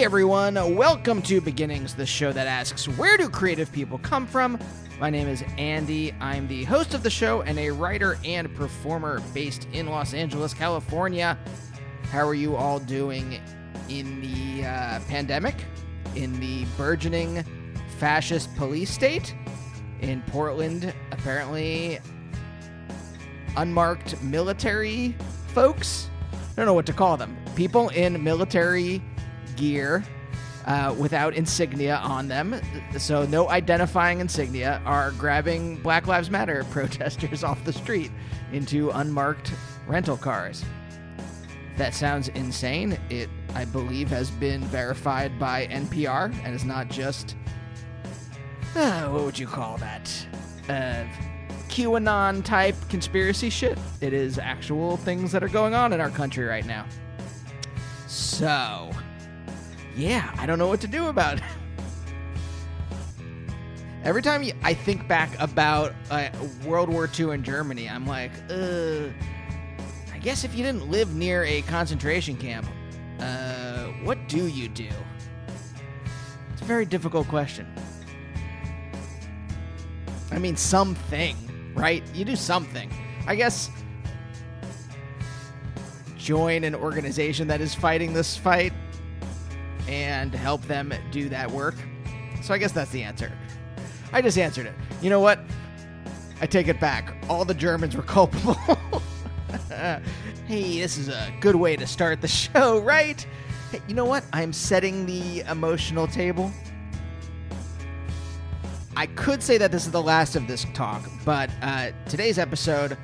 Hey everyone, welcome to Beginnings, the show that asks, where do creative people come from? My name is Andy. I'm the host of the show and a writer and performer based in Los Angeles, California. How are you all doing in the pandemic? In the burgeoning fascist police state? In Portland, apparently unmarked military folks? I don't know what to call them. People in military gear without insignia on them, so no identifying insignia, are grabbing Black Lives Matter protesters off the street into unmarked rental cars. That sounds insane. It, I believe, has been verified by NPR and is not just, what would you call that? QAnon type conspiracy shit. It is actual things that are going on in our country right now. So, yeah, I don't know what to do about it. Every time I think back about World War II in Germany, I'm like, I guess if you didn't live near a concentration camp, what do you do? It's a very difficult question. I mean, something, right? You do something. I guess join an organization that is fighting this fight and help them do that work. So I guess that's the answer. I just answered it. You know what? I take it back. All the Germans were culpable. Hey, this is a good way to start the show, right? Hey, you know what? I'm setting the emotional table. I could say that this is the last of this talk, but today's episode,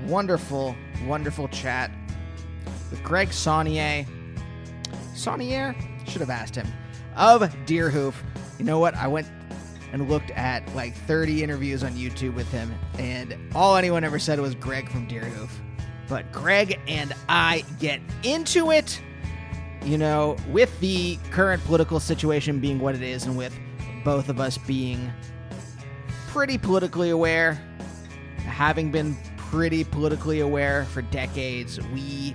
wonderful, wonderful chat with Greg Saunier. Saunier? Should have asked him. Of Deerhoof. You know what? I went and looked at like 30 interviews on YouTube with him, and all anyone ever said was Greg from Deerhoof. But Greg and I get into it, you know, with the current political situation being what it is, and with both of us being pretty politically aware, having been pretty politically aware for decades, we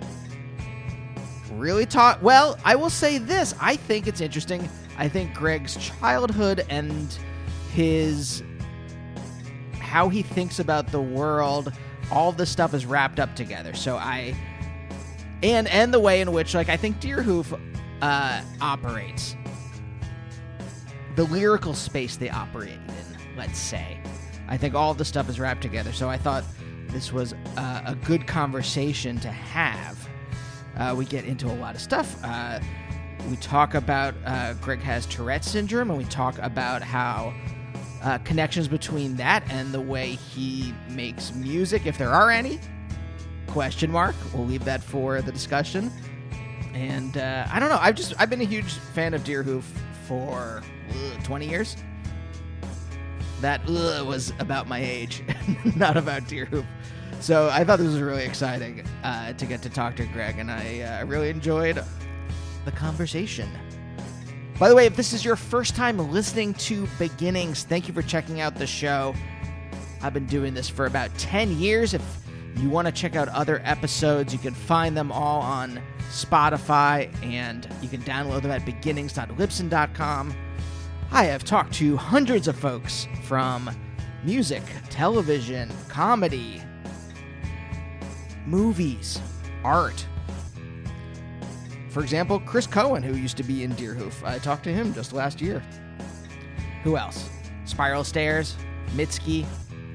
really talk. Well, I will say this. I think it's interesting. I think Greg's childhood and how he thinks about the world, all of this stuff is wrapped up together. So and the way in which, like, I think Deerhoof operates, the lyrical space they operate in, let's say. I think all of the stuff is wrapped together. So I thought this was a good conversation to have. We get into a lot of stuff. We talk about Greg has Tourette's syndrome, and we talk about how connections between that and the way he makes music, if there are any, question mark. We'll leave that for the discussion. And I don't know. I've been a huge fan of Deerhoof for 20 years. That was about my age, not about Deerhoof. So I thought this was really exciting to get to talk to Greg, and I really enjoyed the conversation. By the way, if this is your first time listening to Beginnings, thank you for checking out the show. I've been doing this for about 10 years. If you want to check out other episodes, you can find them all on Spotify, and you can download them at beginnings.libsyn.com. I have talked to hundreds of folks from music, television, comedy, movies, art. For example, Chris Cohen, who used to be in Deerhoof. I talked to him just last year. Who else? Spiral Stairs, Mitski,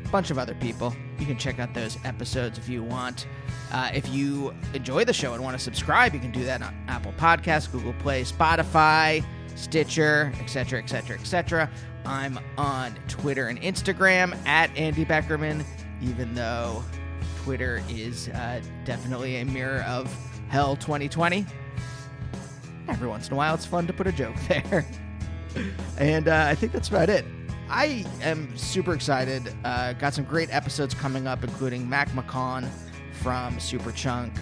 a bunch of other people. You can check out those episodes if you want. If you enjoy the show and want to subscribe, you can do that on Apple Podcasts, Google Play, Spotify, Stitcher, etc., etc., etc. I'm on Twitter and Instagram at Andy Beckerman, even though Twitter is definitely a mirror of hell 2020. Every once in a while, it's fun to put a joke there. And I think that's about it. I am super excited. Got some great episodes coming up, including Mac McCaughan from Superchunk,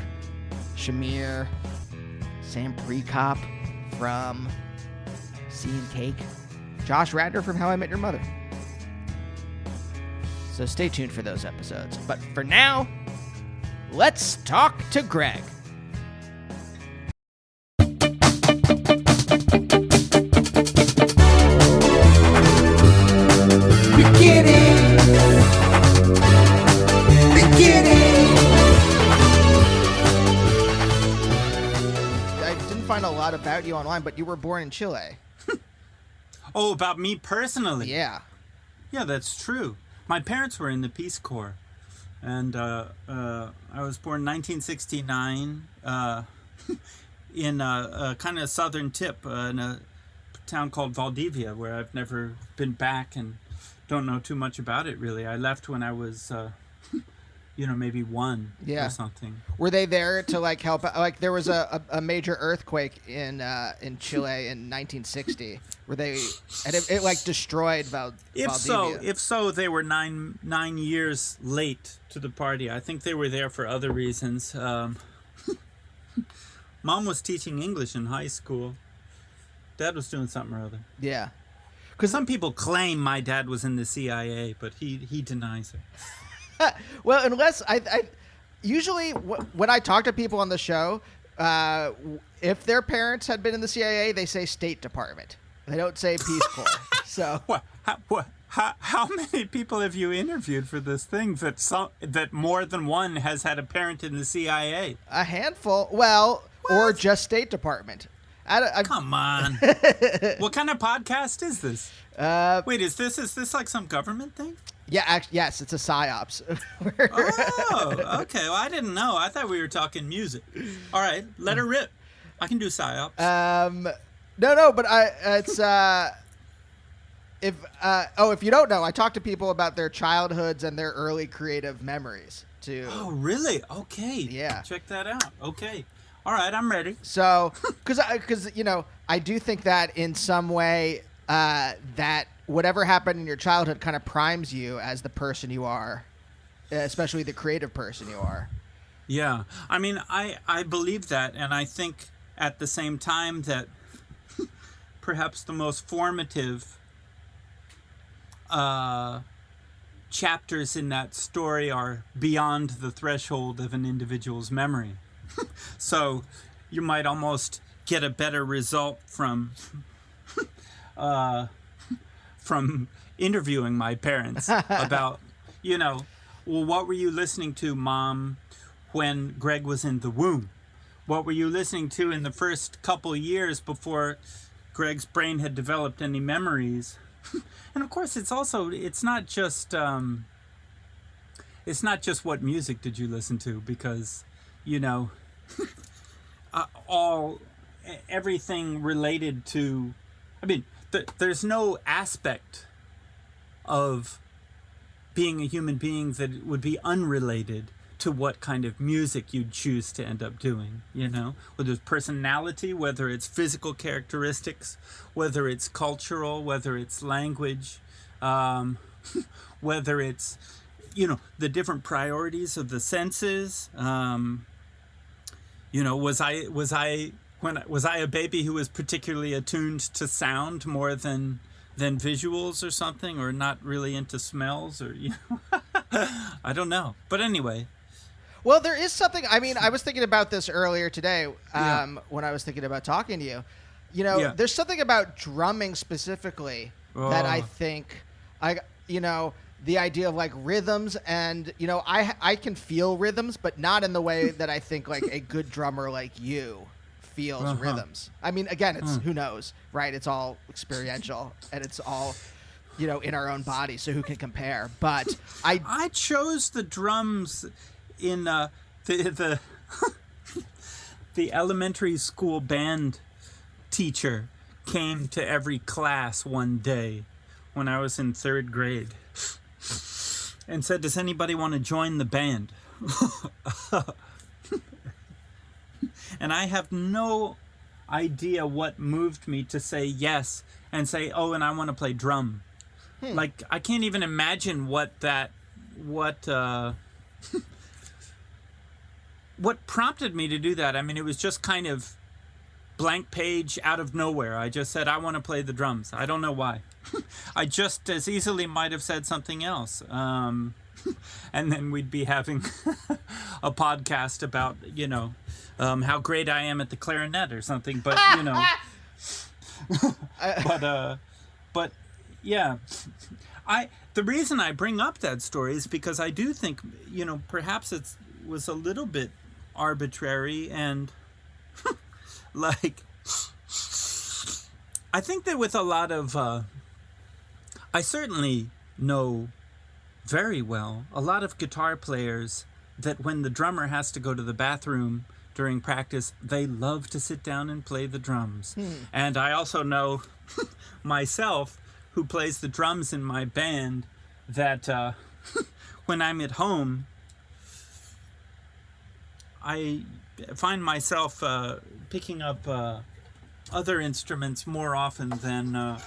Shamir, Sam Prekop from Sea and Cake, Josh Radner from How I Met Your Mother. So stay tuned for those episodes. But for now, let's talk to Greg. find a lot about you online, but you were born in Chile. Oh, about me personally? Yeah. Yeah, that's true. My parents were in the Peace Corps, and I was born in 1969 in a kind of southern tip in a town called Valdivia, where I've never been back and don't know too much about it, really. I left when I was, maybe one or something. Were they there to, like, help out? Like, there was a major earthquake in Chile in 1960. Were they... And it like, destroyed Valdivia. If so, they were nine years late to the party. I think they were there for other reasons. Mom was teaching English in high school. Dad was doing something or other. Yeah. Because some people claim my dad was in the CIA, but he denies it. Well, unless I usually when I talk to people on the show, if their parents had been in the CIA, they say State Department. They don't say Peace Corps. So how many people have you interviewed for this thing that more than one has had a parent in the CIA? A handful. Well, or just State Department. Come on. What kind of podcast is this? Wait, is this like some government thing? Yeah, yes, it's a psyops. Oh, okay. Well, I didn't know. I thought we were talking music. All right, let her rip. I can do psyops. No, but if you don't know, I talk to people about their childhoods and their early creative memories too. Oh, really? Okay. Yeah. Check that out. Okay. All right, I'm ready. So, because I do think that in some way that whatever happened in your childhood kind of primes you as the person you are, especially the creative person you are. Yeah. I mean, I believe that, and I think at the same time that perhaps the most formative chapters in that story are beyond the threshold of an individual's memory. So you might almost get a better result from interviewing my parents about, well, what were you listening to, Mom, when Greg was in the womb? What were you listening to in the first couple years before Greg's brain had developed any memories? And of course, it's not just what music did you listen to, because, everything related to, there's no aspect of being a human being that would be unrelated to what kind of music you'd choose to end up doing, whether it's personality, whether it's physical characteristics, whether it's cultural, whether it's language, whether it's, the different priorities of the senses. Was I a baby who was particularly attuned to sound more than visuals or something, or not really into smells, or I don't know. But anyway. Well, there is something. I mean, I was thinking about this earlier today when I was thinking about talking to you. There's something about drumming specifically that I think the idea of like rhythms, and I can feel rhythms, but not in the way that I think like a good drummer like you feels rhythms. I mean, again, it's who knows, right? It's all experiential, and it's all in our own body, so who can compare? But I chose the drums in the the elementary school band teacher came to every class one day when I was in 3rd grade and said, "Does anybody want to join the band?" And I have no idea what moved me to say yes and say, "Oh, and I want to play drum." Like, I can't even imagine what prompted me to do that. I mean, it was just kind of blank page out of nowhere. I just said, I want to play the drums. I don't know why. I just as easily might have said something else. And then we'd be having a podcast about, how great I am at the clarinet or something. But, but yeah, the reason I bring up that story is because I do think, perhaps it was a little bit arbitrary and Like, I think that with a lot of, I certainly know very well a lot of guitar players that when the drummer has to go to the bathroom during practice, they love to sit down and play the drums. And I also know myself, who plays the drums in my band, that when I'm at home, I find myself picking up other instruments more often than I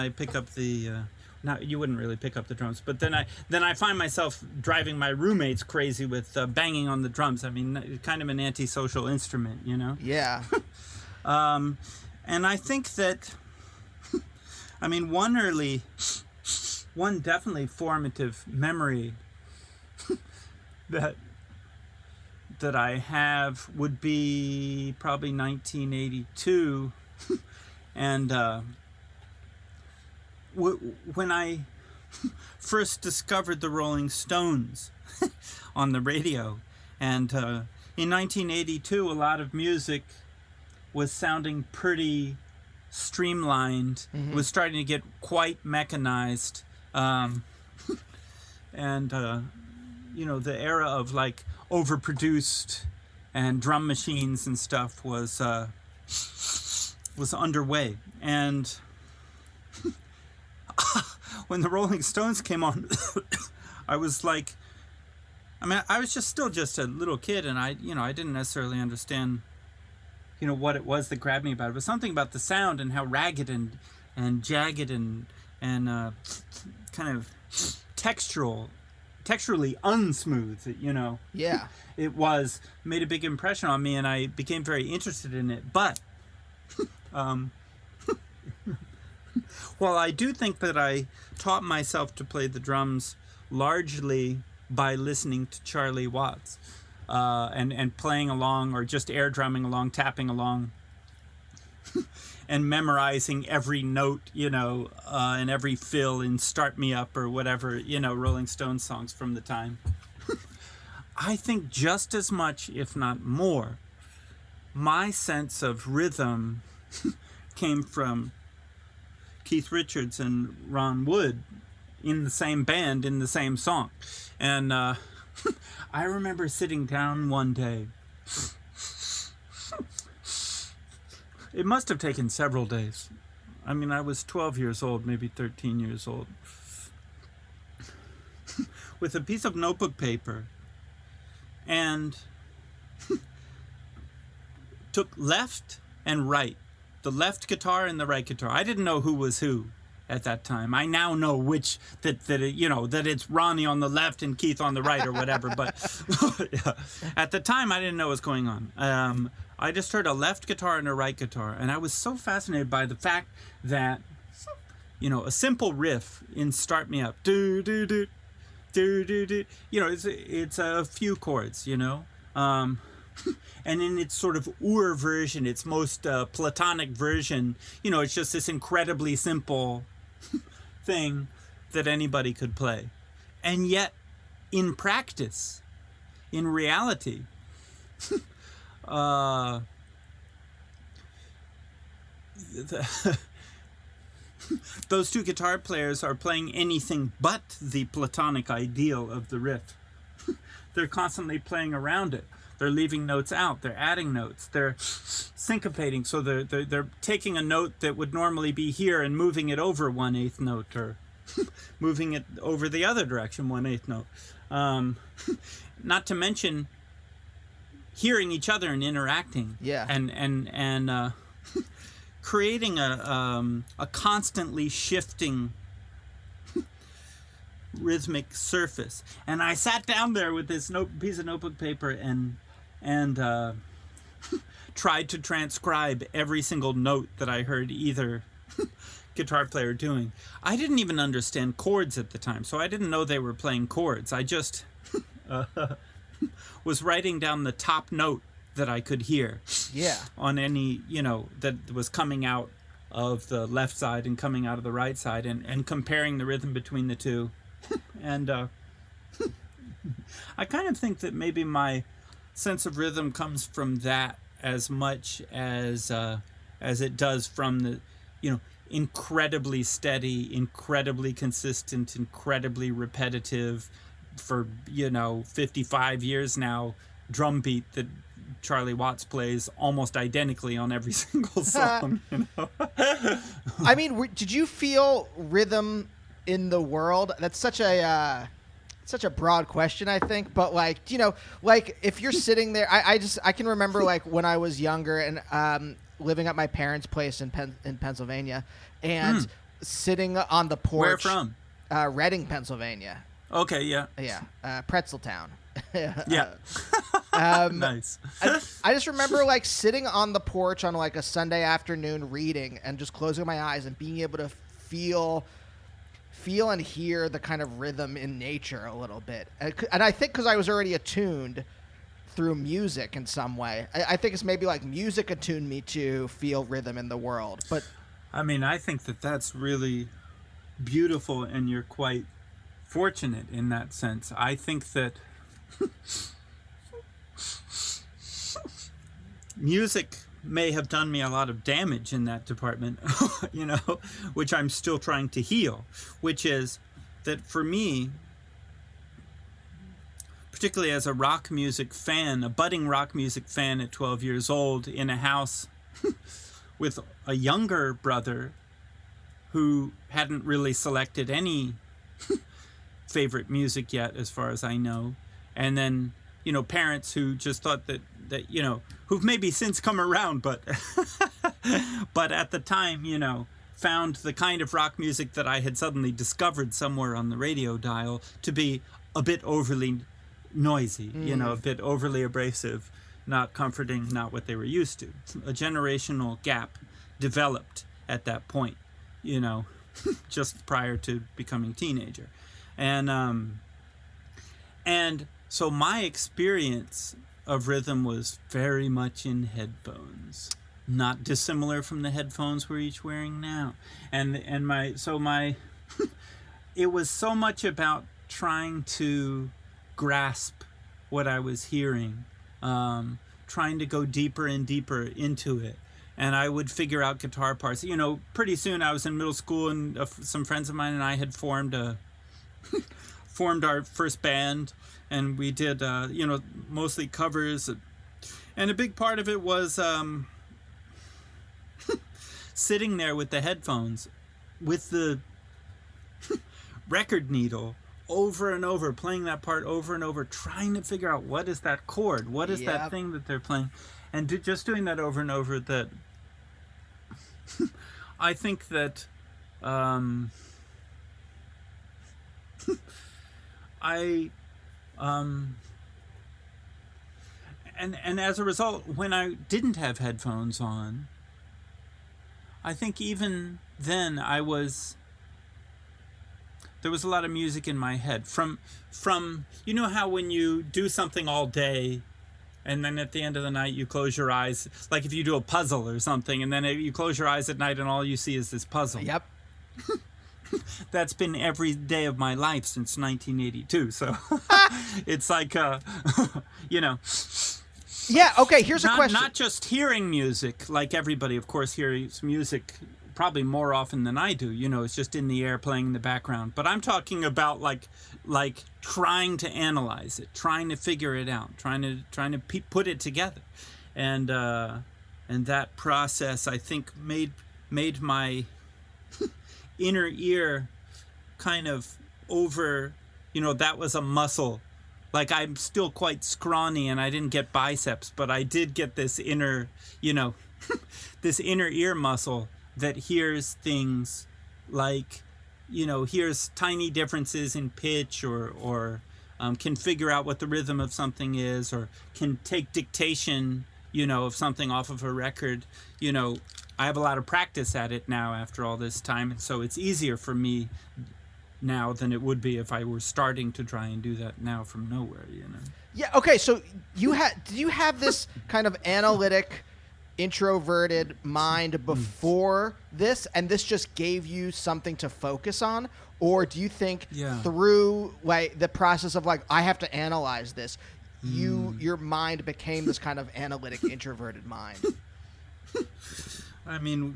pick up the. Now you wouldn't really pick up the drums, but then I find myself driving my roommates crazy with banging on the drums. I mean, kind of an antisocial instrument, you know. Yeah. And I think that, I mean, one definitely formative memory that I have would be probably 1982, and when I first discovered the Rolling Stones on the radio, and in 1982, a lot of music was sounding pretty streamlined. It was starting to get quite mechanized, and you know, the era of like overproduced and drum machines and stuff was underway. And when the Rolling Stones came on, I was like, I mean, I was still just a little kid, and I didn't necessarily understand, you know, what it was that grabbed me about it. But something about the sound and how ragged and jagged and kind of texturally unsmooth, you know. Yeah. It made a big impression on me, and I became very interested in it. But well, I do think that I taught myself to play the drums largely by listening to Charlie Watts and playing along, or just air drumming along, tapping along, and memorizing every note, you know, and every fill in Start Me Up or whatever, you know, Rolling Stones songs from the time. I think just as much, if not more, my sense of rhythm came from Keith Richards and Ron Wood in the same band, in the same song. And I remember sitting down one day. It must have taken several days. I mean, I was 12 years old, maybe 13 years old, with a piece of notebook paper, and took left and right, the left guitar and the right guitar. I didn't know who was who at that time. I now know which, that it's Ronnie on the left and Keith on the right or whatever. But at the time, I didn't know what was going on. I just heard a left guitar and a right guitar, and I was so fascinated by the fact that, you know, a simple riff in Start Me Up, do do do do do do, you know, it's a few chords, you know. And in its sort of version, its most platonic version, you know, it's just this incredibly simple thing that anybody could play. And yet, in practice, in reality, those two guitar players are playing anything but the platonic ideal of the riff. They're constantly playing around it. They're leaving notes out. They're adding notes. They're syncopating. So they're taking a note that would normally be here and moving it over 1/8 note, or moving it over the other direction 1/8 note. Not to mention hearing each other and interacting. Yeah. And creating a constantly shifting rhythmic surface. And I sat down there with this piece of notebook paper and tried to transcribe every single note that I heard either guitar player doing. I didn't even understand chords at the time, so I didn't know they were playing chords. I just was writing down the top note that I could hear. Yeah. On any, you know, that was coming out of the left side and coming out of the right side, and comparing the rhythm between the two. And I kind of think that maybe my sense of rhythm comes from that as much as it does from the, incredibly steady, incredibly consistent, incredibly repetitive for 55 years now drum beat that Charlie Watts plays almost identically on every single song. I mean, did you feel rhythm in the world? That's such a broad question, I think. But like if you're sitting there, I can remember like when I was younger and living at my parents' place in Pennsylvania, and sitting on the porch. Where from? Reading, Pennsylvania. Okay, yeah. Yeah, Pretzel Town. Yeah. Nice. I just remember like sitting on the porch on like a Sunday afternoon reading and just closing my eyes and being able to feel and hear the kind of rhythm in nature a little bit. And I think because I was already attuned through music in some way, I think it's maybe like music attuned me to feel rhythm in the world. But I mean, I think that that's really beautiful, and you're quite fortunate in that sense. I think that music may have done me a lot of damage in that department, which I'm still trying to heal, which is that for me, particularly as a rock music fan, a budding rock music fan at 12 years old in a house with a younger brother who hadn't really selected any favorite music yet, as far as I know, and then parents who just thought that who've maybe since come around, but but at the time found the kind of rock music that I had suddenly discovered somewhere on the radio dial to be a bit overly noisy, a bit overly abrasive, not comforting, not what they were used to. A generational gap developed at that point, just prior to becoming teenager. And so my experience of rhythm was very much in headphones, not dissimilar from the headphones we're each wearing now. And it was so much about trying to grasp what I was hearing, trying to go deeper and deeper into it. And I would figure out guitar parts. Pretty soon I was in middle school, and some friends of mine and I had formed our first band, and we did mostly covers, and a big part of it was sitting there with the headphones with the record needle over and over, playing that part over and over, trying to figure out what is that chord, what is that thing that they're playing, and just doing that over and over. That I think that and as a result, when I didn't have headphones on, I think even then there was a lot of music in my head from how when you do something all day and then at the end of the night you close your eyes, like if you do a puzzle or something, and then you close your eyes at night and all you see is this puzzle. Yep. That's been every day of my life since 1982. So it's like, Yeah, okay, here's a question. Not just hearing music, like everybody, of course, hears music probably more often than I do. It's just in the air playing in the background. But I'm talking about like trying to analyze it, trying to figure it out, trying to put it together. And that process, I think, made my inner ear kind of over, that was a muscle. Like, I'm still quite scrawny and I didn't get biceps, but I did get this inner, this inner ear muscle that hears things like, hears tiny differences in pitch or can figure out what the rhythm of something is, or can take dictation, of something off of a record. I have a lot of practice at it now after all this time, and so it's easier for me now than it would be if I were starting to try and do that now from nowhere, Yeah, okay, so did you have this kind of analytic, introverted mind before this, and this just gave you something to focus on? Or do you think through like the process of like, I have to analyze this, your mind became this kind of analytic, introverted mind? I mean,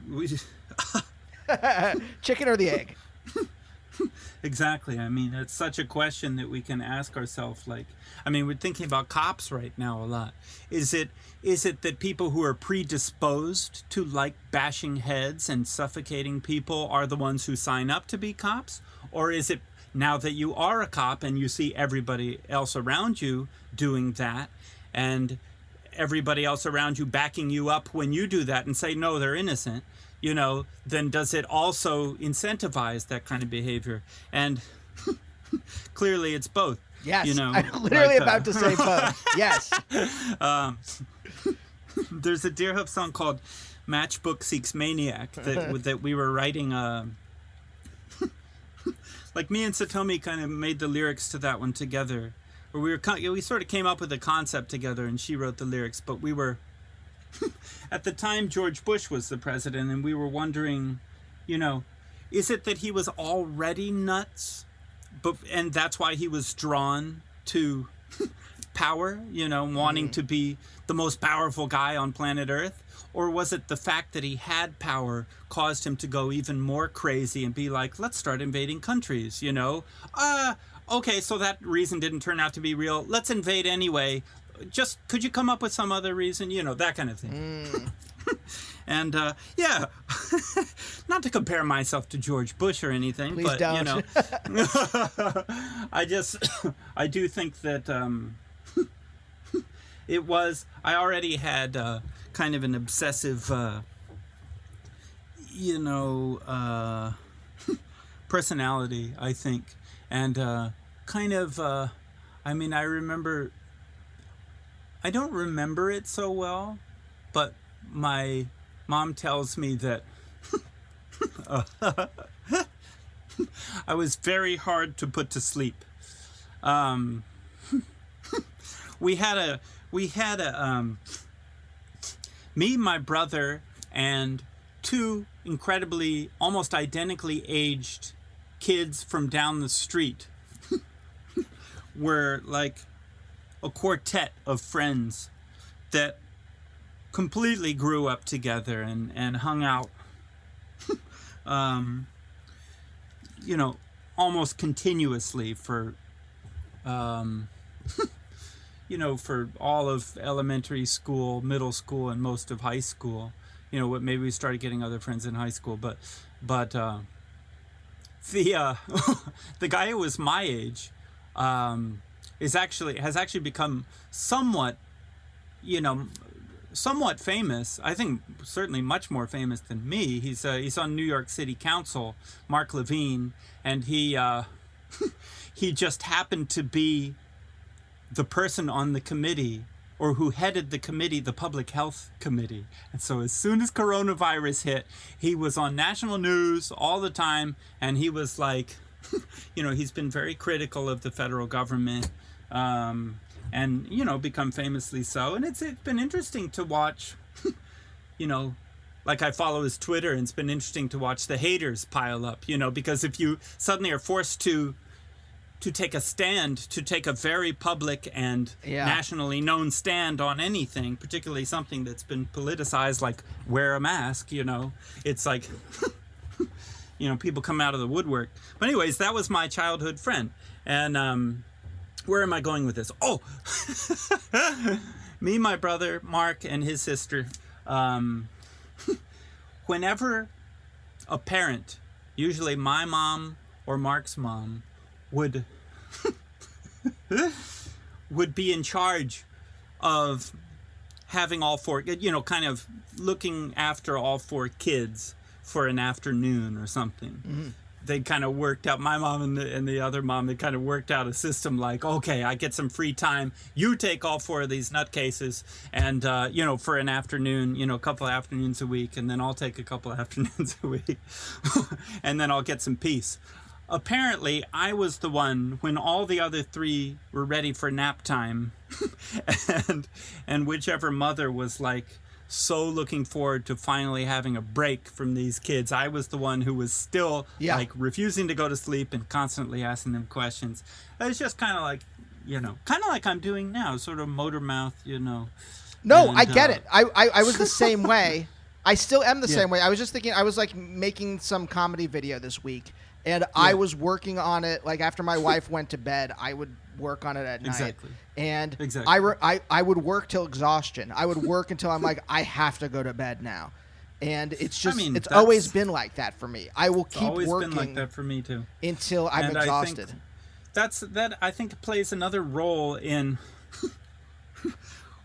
Chicken or the egg? Exactly. I mean, it's such a question that we can ask ourselves. Like, I mean, we're thinking about cops right now a lot. Is it that people who are predisposed to like bashing heads and suffocating people are the ones who sign up to be cops? Or is it now that you are a cop and you see everybody else around you doing that, and everybody else around you backing you up when you do that and say, no, they're innocent, then does it also incentivize that kind of behavior? And clearly it's both. Yes, I'm literally about to say both. Yes. There's a Deerhoof song called Matchbook Seeks Maniac that we were writing. Like me and Satomi kind of made the lyrics to that one together. Or we sort of came up with the concept together, and she wrote the lyrics. But we were, at the time George Bush was the president, and we were wondering, is it that he was already nuts, and that's why he was drawn to power, wanting to be the most powerful guy on planet Earth? Or was it the fact that he had power caused him to go even more crazy and be like, let's start invading countries, okay, so that reason didn't turn out to be real. Let's invade anyway. Just, could you come up with some other reason? that kind of thing. And, yeah, not to compare myself to George Bush or anything. Please but, don't. I do think that I already had kind of an obsessive, personality, I think. And I don't remember it so well, but my mom tells me that I was very hard to put to sleep. Me, my brother, and two incredibly, almost identically aged kids from down the street were like a quartet of friends that completely grew up together and hung out, almost continuously for for all of elementary school, middle school, and most of high school. Maybe we started getting other friends in high school, but the the guy who was my age has actually become somewhat famous. I think certainly much more famous than me. He's on New York City Council, Mark Levine, and he just happened to be the person on the committee, or who headed the committee, the public health committee. And so as soon as coronavirus hit, he was on national news all the time, and he was like, he's been very critical of the federal government, and become famously so. And it's been interesting to watch, like I follow his Twitter, and it's been interesting to watch the haters pile up, because if you suddenly are forced to take a stand, to take a very public and nationally known stand on anything, particularly something that's been politicized, like wear a mask, it's like, people come out of the woodwork. But anyways, that was my childhood friend. And where am I going with this? Oh, me, my brother, Mark, and his sister, whenever a parent, usually my mom or Mark's mom, would be in charge of having all four, kind of looking after all four kids for an afternoon or something. Mm-hmm. They kind of worked out, my mom and the other mom, they kind of worked out a system like, okay, I get some free time. You take all four of these nutcases and, for an afternoon, a couple of afternoons a week, and then I'll take a couple of afternoons a week, and then I'll get some peace. Apparently, I was the one when all the other three were ready for nap time, and whichever mother was like so looking forward to finally having a break from these kids, I was the one who was still like refusing to go to sleep and constantly asking them questions. It was just kind of like, kind of like I'm doing now, sort of motor mouth, No, And, I get it. I was the same way. I still am the Yeah. same way. I was just thinking, I was like making some comedy video this week, and I was working on it. Like after my wife went to bed, I would work on it at night. Exactly. And Exactly. I would work till exhaustion. I would work until I'm like, I have to go to bed now. And it's just, it's always been like that for me. I will keep always working been like that for me too. until I'm And exhausted. that I think plays another role in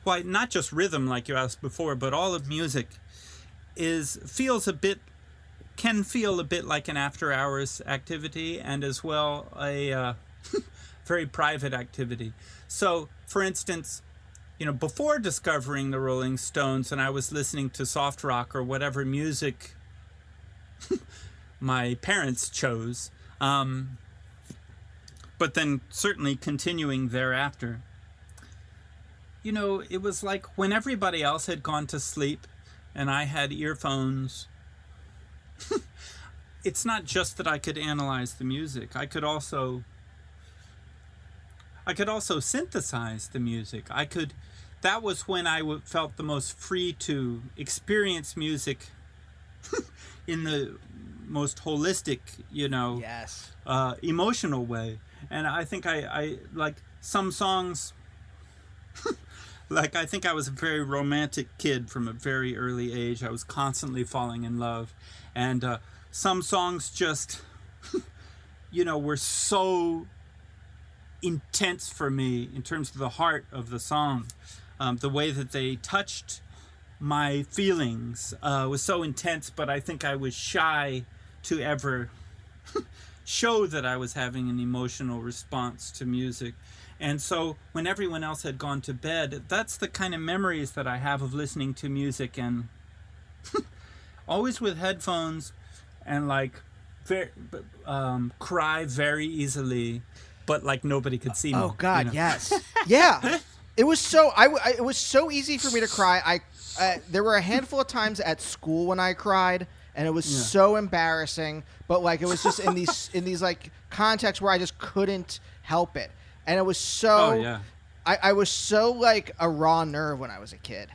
why not just rhythm like you asked before, but all of music can feel a bit like an after hours activity, and as well a very private activity. So, for instance, before discovering the Rolling Stones, and I was listening to soft rock or whatever music my parents chose, but then certainly continuing thereafter, it was like when everybody else had gone to sleep and I had earphones, it's not just that I could analyze the music. I could also synthesize the music. That was when I felt the most free to experience music in the most holistic, Yes. emotional way. And I think I like some songs. Like, I think I was a very romantic kid from a very early age. I was constantly falling in love. And some songs just, were so intense for me in terms of the heart of the song. The way that they touched my feelings was so intense, but I think I was shy to ever show that I was having an emotional response to music. And so when everyone else had gone to bed, that's the kind of memories that I have of listening to music, and always with headphones, and like cry very easily, but like nobody could see me. Oh God, yes. Yeah. It was so it was so easy for me to cry. There were a handful of times at school when I cried, and it was so embarrassing, but like it was just in these like contexts where I just couldn't help it. And it was so I was so like a raw nerve when I was a kid.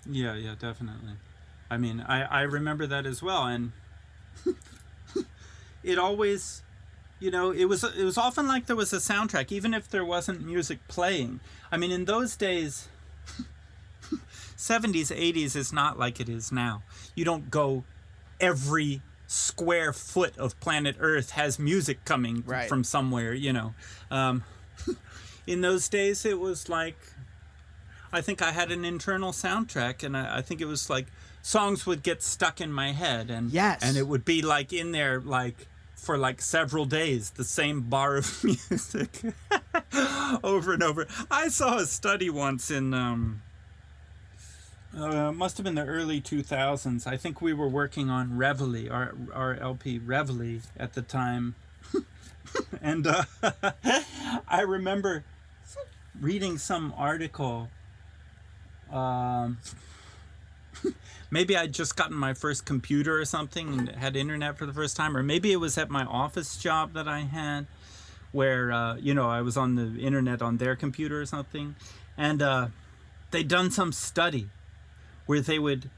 Yeah, definitely. I mean, I remember that as well, and it always, it was often like there was a soundtrack, even if there wasn't music playing. I mean, in those days, 70s, 80s is not like it is now. You don't go every square foot of planet Earth has music coming from somewhere, in those days, it was like, I think I had an internal soundtrack, and I think it was like songs would get stuck in my head, and it would be like in there like for like several days, the same bar of music over and over. I saw a study once in must have been the early 2000s. I think we were working on Reveille, our LP Reveille at the time. And I remember reading some article. Maybe I'd just gotten my first computer or something and had internet for the first time, or maybe it was at my office job that I had, where I was on the internet on their computer or something, and they'd done some study where they would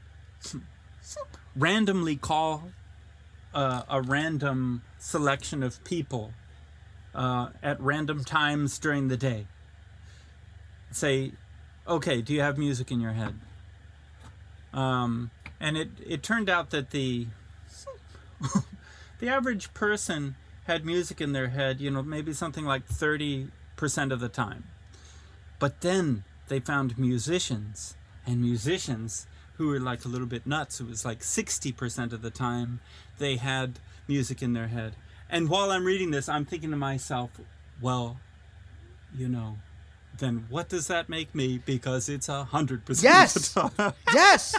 randomly call a random selection of people at random times during the day. Say, okay, do you have music in your head? And it turned out that the average person had music in their head, maybe something like 30% of the time. But then they found musicians who were like a little bit nuts. It was like 60% of the time they had music in their head. And while I'm reading this, I'm thinking to myself, well, then what does that make me? Because it's 100%. Yes. Of the time. Yes.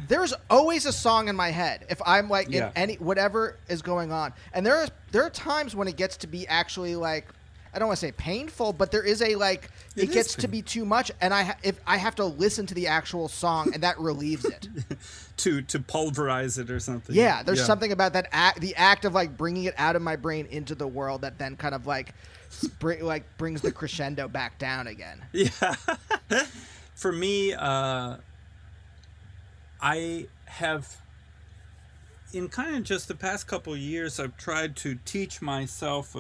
There's always a song in my head if I'm like in any whatever is going on, and there are times when it gets to be actually like, I don't want to say painful, but there is a like it gets to be too much, and if I have to listen to the actual song, and that relieves it. to pulverize it or something. Yeah, there's something about that the act of like bringing it out of my brain into the world that then kind of like brings the crescendo back down again. Yeah. For me, I have, in kind of just the past couple of years, I've tried to teach myself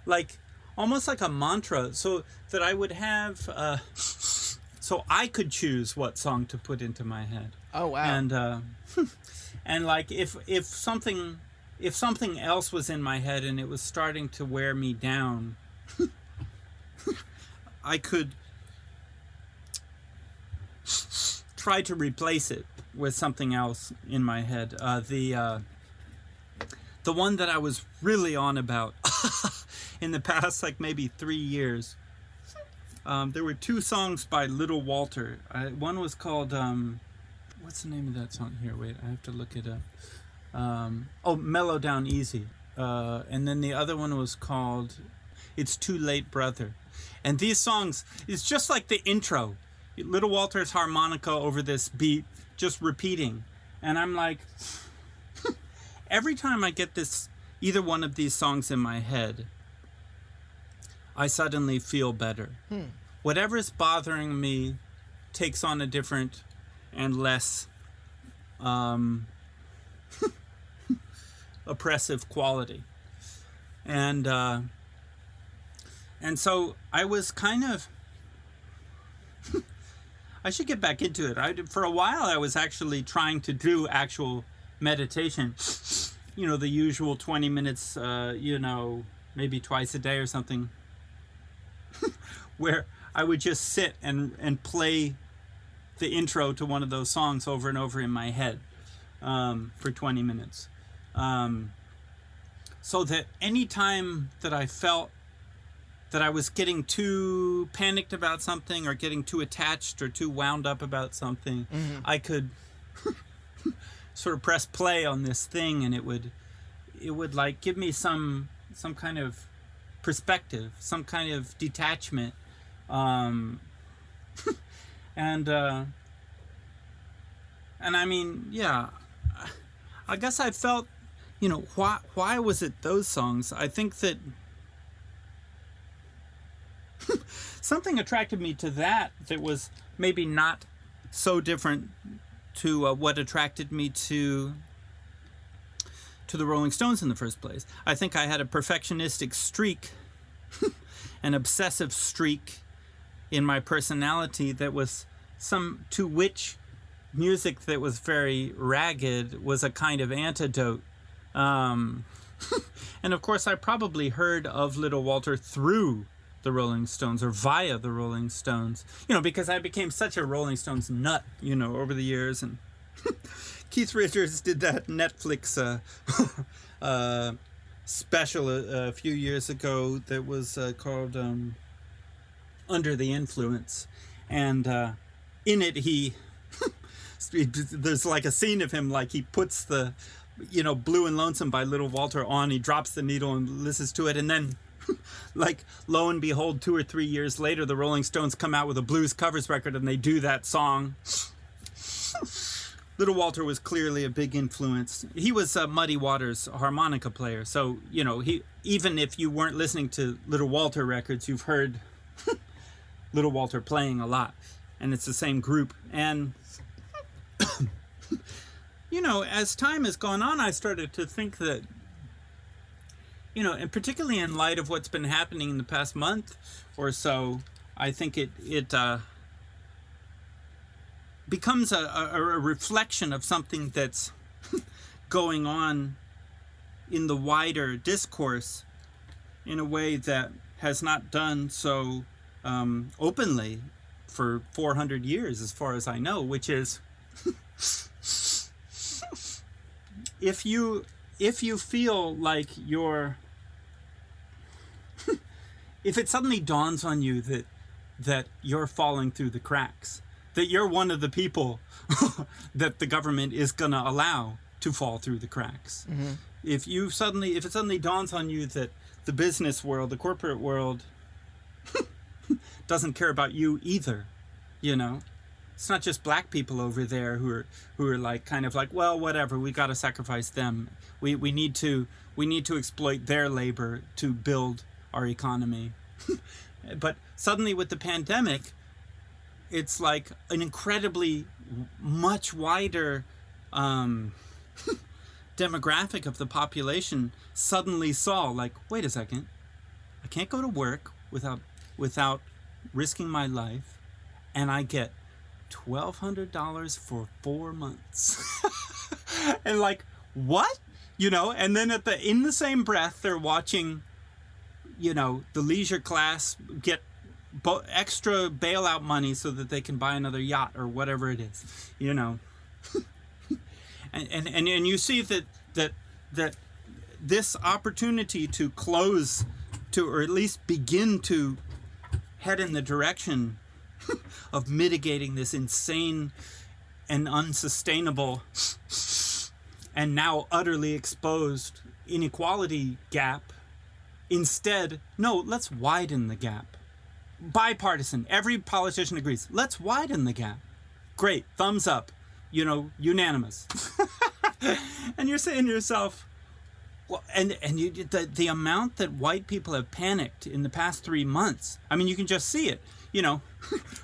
like almost like a mantra, so that I would have so I could choose what song to put into my head. Oh wow. And like if something else was in my head and it was starting to wear me down, I could try to replace it with something else in my head. The one that I was really on about in the past, like maybe 3 years, there were 2 songs by Little Walter. One was called, what's the name of that song? Here, wait, I have to look it up. Mellow Down Easy. And then the other one was called It's Too Late, Brother. And these songs, it's just like the intro. Little Walter's harmonica over this beat, just repeating. And I'm like, every time I get either one of these songs in my head, I suddenly feel better. Whatever's bothering me takes on a different and less oppressive quality. And so I was kind of I should get back into it. For a while I was actually trying to do actual meditation, the usual 20 minutes, maybe twice a day or something, where I would just sit and play the intro to one of those songs over and over in my head for 20 minutes. So that any time that I felt that I was getting too panicked about something or getting too attached or too wound up about something, I could sort of press play on this thing, and it would like give me some kind of perspective, some kind of detachment, and I mean, yeah, I guess I felt, why was it those songs? I think that something attracted me to that was maybe not so different to what attracted me to the Rolling Stones in the first place. I think I had a perfectionistic streak, an obsessive streak in my personality that was to which music that was very ragged was a kind of antidote. And of course I probably heard of Little Walter through the Rolling Stones or via the Rolling Stones, because I became such a Rolling Stones nut, over the years. And Keith Richards did that Netflix special a few years ago that was called Under the Influence, and in it there's like a scene of him, like he puts the Blue and Lonesome by Little Walter on, he drops the needle and listens to it, and then like lo and behold, 2 or 3 years later, the Rolling Stones come out with a blues covers record and they do that song. Little Walter was clearly a big influence. He was Muddy Waters' harmonica player, so he, even if you weren't listening to Little Walter records, you've heard Little Walter playing a lot, and it's the same group. And as time has gone on, I started to think that, and particularly in light of what's been happening in the past month or so, I think it becomes a reflection of something that's going on in the wider discourse in a way that has not done so openly for 400 years, as far as I know, which is if you feel like if it suddenly dawns on you that you're falling through the cracks, that you're one of the people that the government is going to allow to fall through the cracks. If it suddenly dawns on you that the business world, the corporate world doesn't care about you either, it's not just black people over there who are like kind of like, well, whatever, we got to sacrifice them. We need to exploit their labor to build our economy. But suddenly with the pandemic, it's like an incredibly much wider demographic of the population suddenly saw, like, wait a second, I can't go to work without risking my life, and I get $1,200 for 4 months. And like, what? You know, and then in the same breath, they're watching, you know, the leisure class get extra bailout money so that they can buy another yacht or whatever it is, you know. and you see that this opportunity to close to, or at least begin to head in the direction of mitigating this insane and unsustainable and now utterly exposed inequality gap. Instead, no, let's widen the gap. Bipartisan, every politician agrees, let's widen the gap. Great, thumbs up, you know, unanimous. And you're saying to yourself, well, the amount that white people have panicked in the past 3 months, I mean, you can just see it. You know,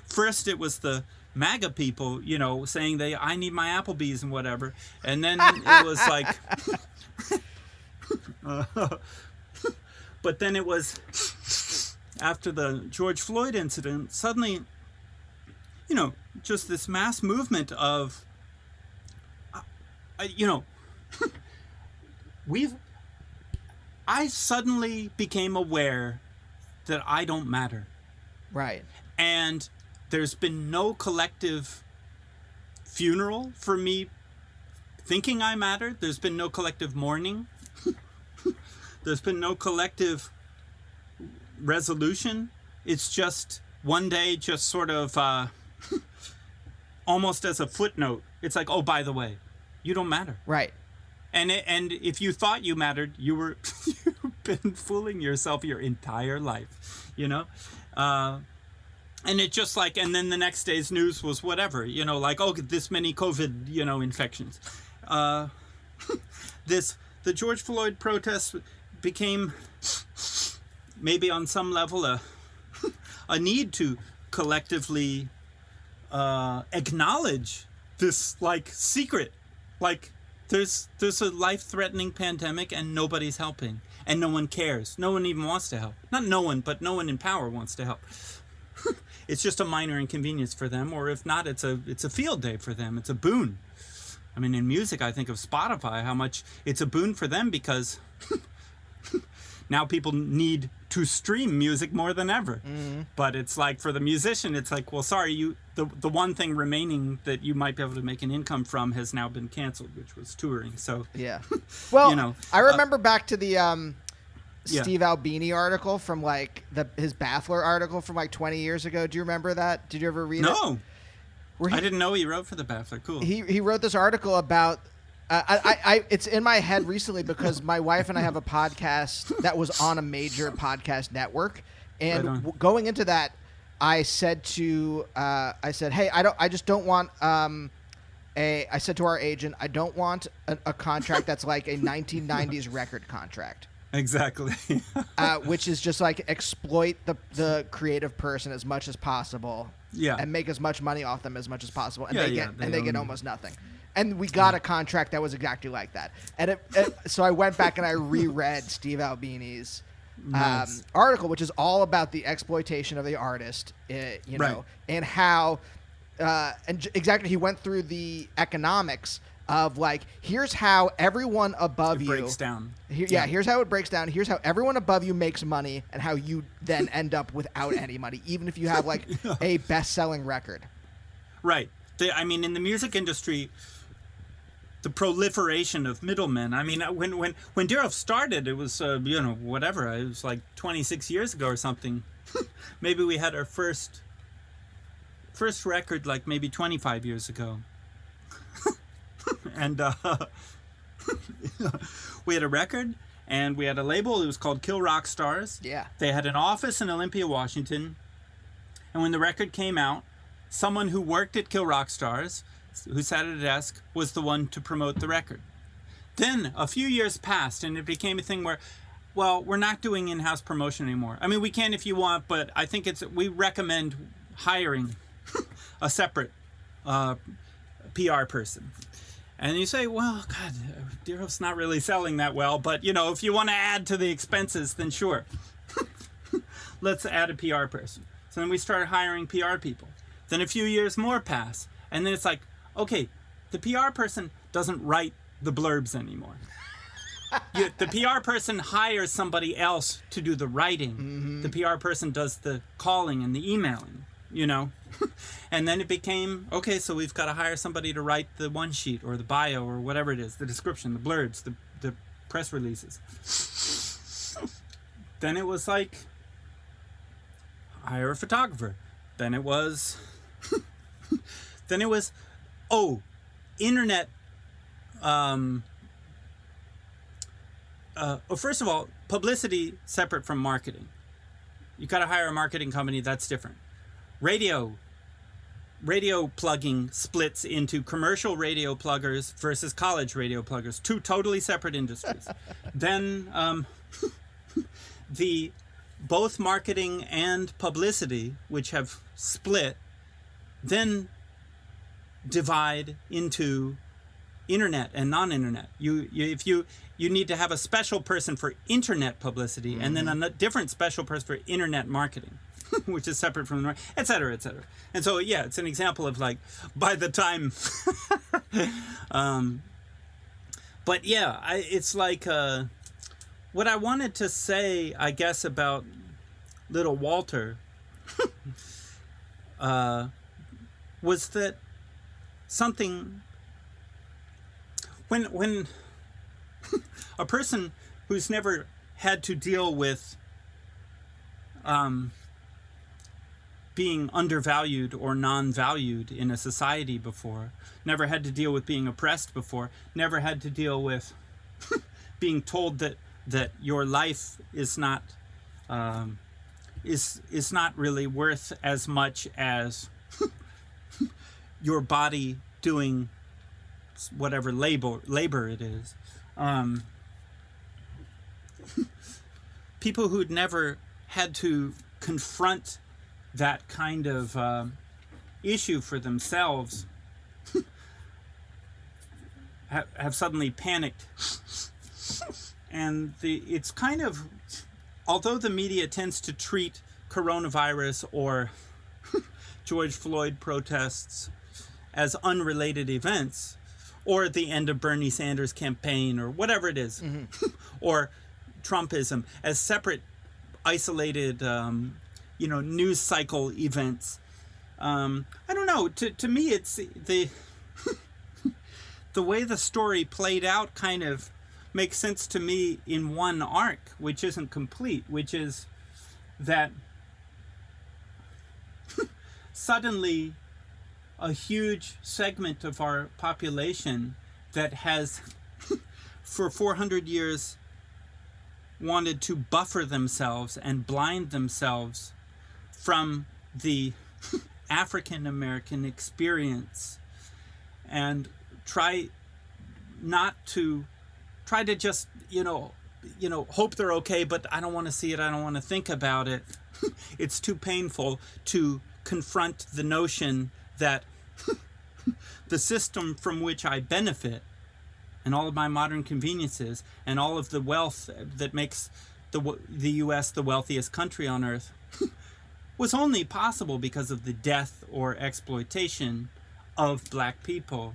first it was the MAGA people, you know, saying I need my Applebee's and whatever. And then it was like, but then it was after the George Floyd incident, suddenly, you know, just this mass movement of, you know, I suddenly became aware that I don't matter. Right. And there's been no collective funeral for me thinking I mattered. There's been no collective mourning. There's been no collective resolution. It's just one day, just sort of almost as a footnote. It's like, oh, by the way, you don't matter. Right. And if you thought you mattered, you've been fooling yourself your entire life, you know? And it just like, and then the next day's news was whatever, you know, like, oh, this many COVID, you know, infections. The George Floyd protests became maybe on some level a need to collectively acknowledge this like secret, like there's a life-threatening pandemic and nobody's helping and no one cares. No one even wants to help. Not no one, but no one in power wants to help. It's just a minor inconvenience for them, or if not, it's a field day for them. It's a boon. I mean, in music, I think of Spotify, how much it's a boon for them because now people need to stream music more than ever. Mm-hmm. But it's like for the musician, it's like, well, sorry, the one thing remaining that you might be able to make an income from has now been canceled, which was touring. So yeah, well, you know, I remember back to the Steve Albini article from like his Baffler article from like 20 years ago. Do you remember that? Did you ever read it? No. I didn't know he wrote for the Baffler. Cool. He wrote this article about. It's in my head recently because my wife and I have a podcast that was on a major podcast network, and going into that, I said, hey, I just don't want I said to our agent, I don't want a contract that's like a 1990s record contract. Exactly. Which is just like exploit the creative person as much as possible. Yeah. And make as much money off them as much as possible, and they get almost nothing. And we got a contract that was exactly like that. And so I went back and I reread Steve Albini's article, which is all about the exploitation of the artist, you know, and how, and exactly, he went through the economics of like, here's how everyone above you breaks down. Here's how it breaks down. Here's how everyone above you makes money, and how you then end up without any money, even if you have like a best-selling record. Right. I mean, in the music industry, the proliferation of middlemen. I mean, when Deerhoof started, it was you know, whatever. It was like 26 years ago or something. Maybe we had our first record like maybe 25 years ago. And we had a record and we had a label. It was called Kill Rock Stars. Yeah. They had an office in Olympia, Washington. And when the record came out, someone who worked at Kill Rock Stars, who sat at a desk, was the one to promote the record. Then a few years passed, and it became a thing where, well, we're not doing in-house promotion anymore. I mean, we can if you want, but I think we recommend hiring a separate PR person. And you say, well, God, Deerhoof's not really selling that well, but, if you want to add to the expenses, then sure. Let's add a PR person. So then we started hiring PR people. Then a few years more pass, and then it's like, okay, the PR person doesn't write the blurbs anymore. The PR person hires somebody else to do the writing. Mm-hmm. The PR person does the calling and the emailing, And then it became, okay, so we've got to hire somebody to write the one sheet or the bio or whatever it is, the description, the blurbs, the press releases. Then it was like, hire a photographer. Then it was, internet. First of all, publicity separate from marketing. You got to hire a marketing company. That's different. Radio plugging splits into commercial radio pluggers versus college radio pluggers. Two totally separate industries. Then both marketing and publicity, which have split, then divide into internet and non-internet. You need to have a special person for internet publicity, and then a different special person for internet marketing, which is separate from the, et cetera, et cetera. And so, yeah, it's an example of like, by the time, but yeah, it's like, what I wanted to say, I guess, about little Walter, was that something, when a person who's never had to deal with being undervalued or non-valued in a society before, never had to deal with being oppressed before, never had to deal with being told that your life is not is not really worth as much as your body doing whatever labor it is. People who'd never had to confront that kind of issue for themselves have suddenly panicked. And it's kind of, although the media tends to treat coronavirus or George Floyd protests as unrelated events, or the end of Bernie Sanders' campaign, or whatever it is, or Trumpism, as separate, isolated, news cycle events. I don't know. To me, it's the way the story played out kind of makes sense to me in one arc, which isn't complete, which is that suddenly a huge segment of our population that has for 400 years wanted to buffer themselves and blind themselves from the African American experience and try to just hope they're okay, but I don't want to see it, I don't want to think about it. It's too painful to confront the notion that the system from which I benefit and all of my modern conveniences and all of the wealth that makes the U.S. the wealthiest country on earth was only possible because of the death or exploitation of black people,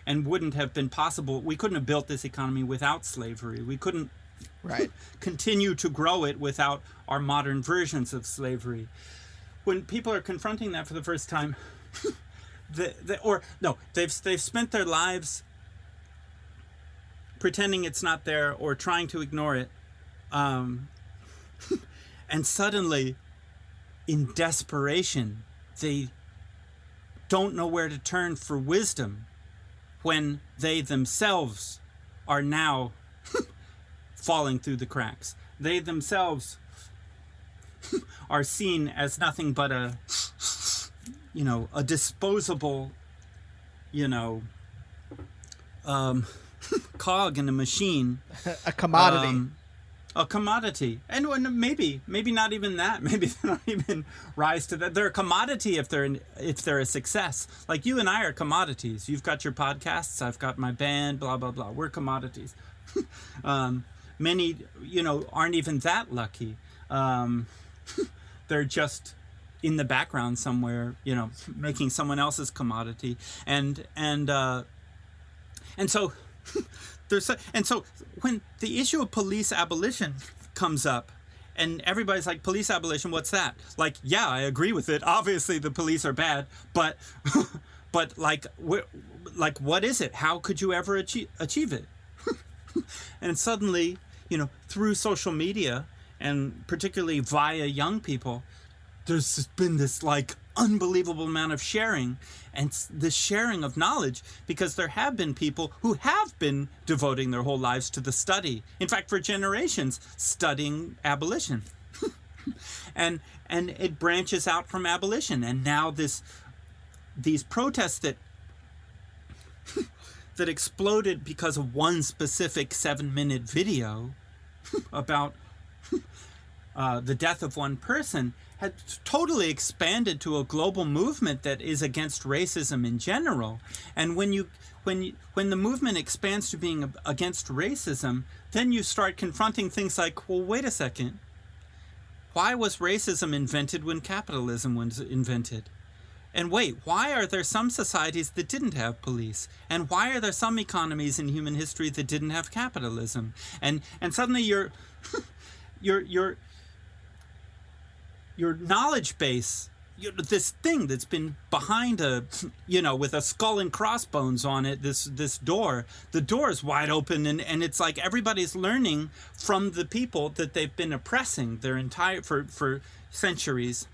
and wouldn't have been possible. We couldn't have built this economy without slavery. We couldn't continue to grow it without our modern versions of slavery. When people are confronting that for the first time, they've spent their lives pretending it's not there or trying to ignore it, and suddenly, in desperation, they don't know where to turn for wisdom when they themselves are now falling through the cracks. They themselves are seen as nothing but a a disposable, cog in a machine. A commodity. A commodity. And maybe not even that. Maybe they don't even rise to that. They're a commodity if they're a success. Like you and I are commodities. You've got your podcasts, I've got my band, blah, blah, blah. We're commodities. Many, aren't even that lucky. They're just in the background somewhere, making someone else's commodity. And so so when the issue of police abolition comes up, and everybody's like, police abolition, what's that? Like, yeah, I agree with it. Obviously, the police are bad, but what is it? How could you ever achieve it? And suddenly, through social media, and particularly via young people, there's been this unbelievable amount of sharing, and the sharing of knowledge, because there have been people who have been devoting their whole lives to the study, in fact for generations, studying abolition. and it branches out from abolition, and now these protests that exploded because of one specific 7-minute video about the death of one person had totally expanded to a global movement that is against racism in general. And when the movement expands to being against racism, then you start confronting things like, well, wait a second. Why was racism invented when capitalism was invented? And wait, why are there some societies that didn't have police? And why are there some economies in human history that didn't have capitalism? And suddenly your knowledge base, this thing that's been behind with a skull and crossbones on it, this door, the door is wide open, and it's like everybody's learning from the people that they've been oppressing their entire, for centuries,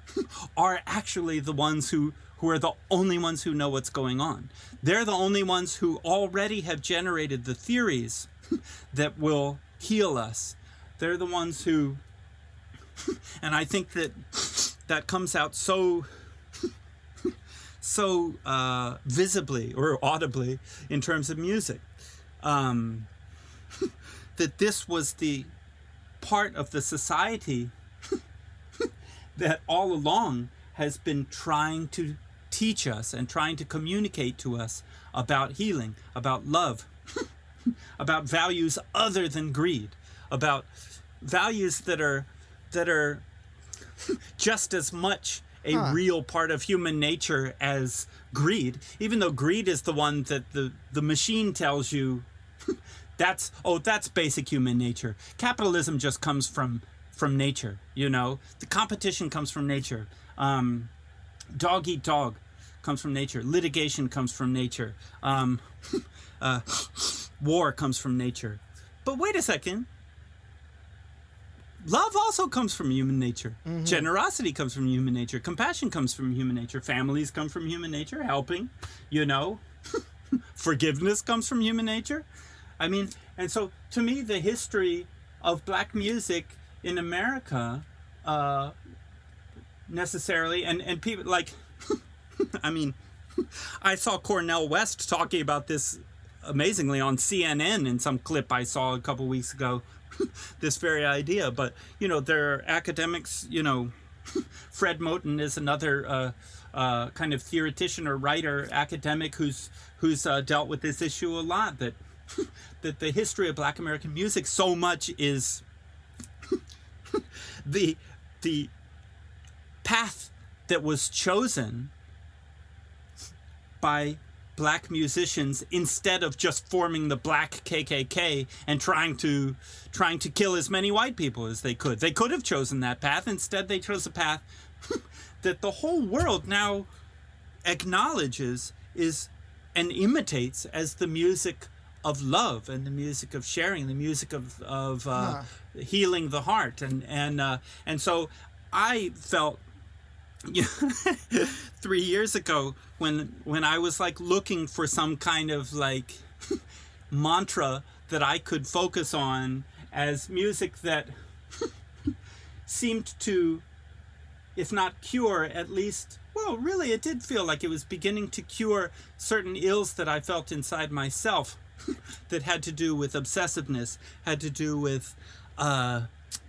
are actually the ones who are the only ones who know what's going on. They're the only ones who already have generated the theories that will heal us. They're the ones who, and I think that comes out so visibly or audibly in terms of music, that this was the part of the society that all along has been trying to teach us and trying to communicate to us about healing, about love, about values other than greed, about values that are just as much a real part of human nature as greed, even though greed is the one that the machine tells you that's basic human nature. Capitalism just comes from nature, the competition comes from nature. Dog eat dog comes from nature. Litigation comes from nature. War comes from nature. But wait a second. Love also comes from human nature. Mm-hmm. Generosity comes from human nature. Compassion comes from human nature. Families come from human nature. Helping, forgiveness comes from human nature. I mean, and so to me, the history of black music in America, necessarily, and people like, I mean, I saw Cornel West talking about this amazingly on CNN in some clip I saw a couple weeks ago, this very idea. But, there are academics, Fred Moten is another kind of theoretician or writer, academic who's dealt with this issue a lot, that the history of Black American music so much is the path that was chosen by black musicians instead of just forming the black KKK and trying to kill as many white people as they could. They could have chosen that path. Instead, they chose a path that the whole world now acknowledges is and imitates as the music of love and the music of sharing, the music of healing the heart, and so I felt 3 years ago when I was looking for some kind of mantra that I could focus on as music that seemed to if not cure, at least, well, really, it did feel like it was beginning to cure certain ills that I felt inside myself that had to do with obsessiveness, had to do with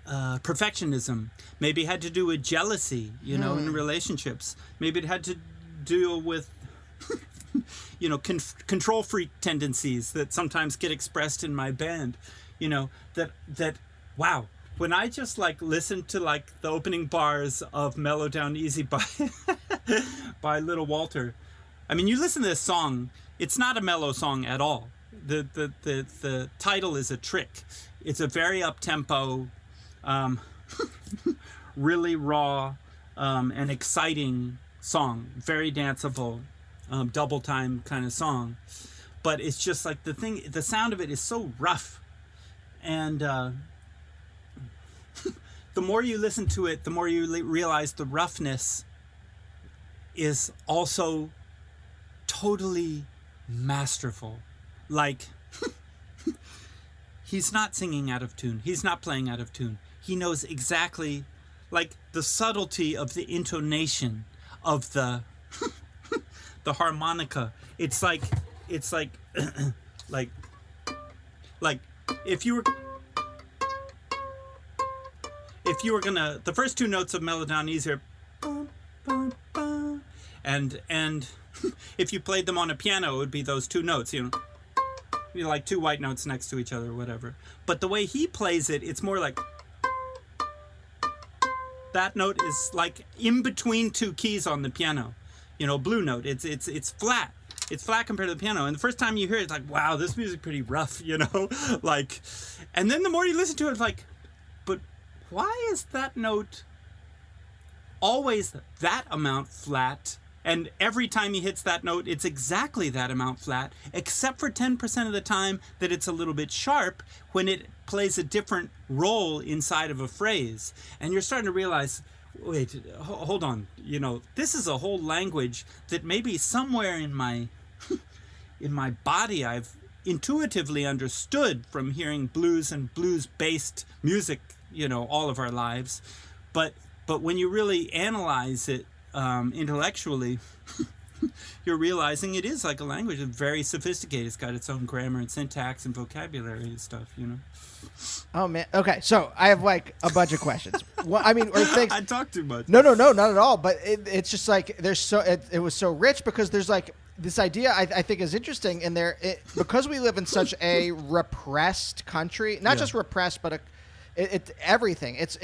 perfectionism, maybe had to do with jealousy, you know, in relationships. Maybe it had to deal with, you know, control freak tendencies that sometimes get expressed in my band, you know, that wow. When I just like listened to like the opening bars of Mellow Down Easy by by Little Walter, I mean, you listen to this song, it's not a mellow song at all. The title is a trick. It's a very up-tempo, really raw and exciting song, very danceable, double time kind of song. But it's just like the sound of it is so rough, and the more you listen to it, the more you realize the roughness is also totally masterful. Like, he's not singing out of tune. He's not playing out of tune. He knows exactly, like, the subtlety of the intonation of the the harmonica. It's like like if you were gonna, the first two notes of Mellow Down Easy are bum, bum, bum, and if you played them on a piano, it would be those two notes, you know, like two white notes next to each other or whatever. But the way he plays it, it's more like that note is like in between two keys on the piano, you know, blue note. It's flat. It's flat compared to the piano. And the first time you hear it, it's like, wow, this music's pretty rough, you know, like, and then the more you listen to it, it's like, but why is that note always that amount flat? And every time he hits that note, it's exactly that amount flat, except for 10% of the time that it's a little bit sharp when it plays a different role inside of a phrase. And you're starting to realize, wait, hold on, you know, this is a whole language that maybe somewhere in my body I've intuitively understood from hearing blues and blues-based music, you know, all of our lives. But when you really analyze it intellectually, you're realizing it is like a language. It's very sophisticated. It's got its own grammar and syntax and vocabulary and stuff, you know. Oh man. Okay, so I have like a bunch of questions. Well, I mean, or things. I talk too much. No, not at all. But it's just like it was so rich because there's like this idea I think is interesting in there because we live in such a repressed country, not just repressed, but everything. It's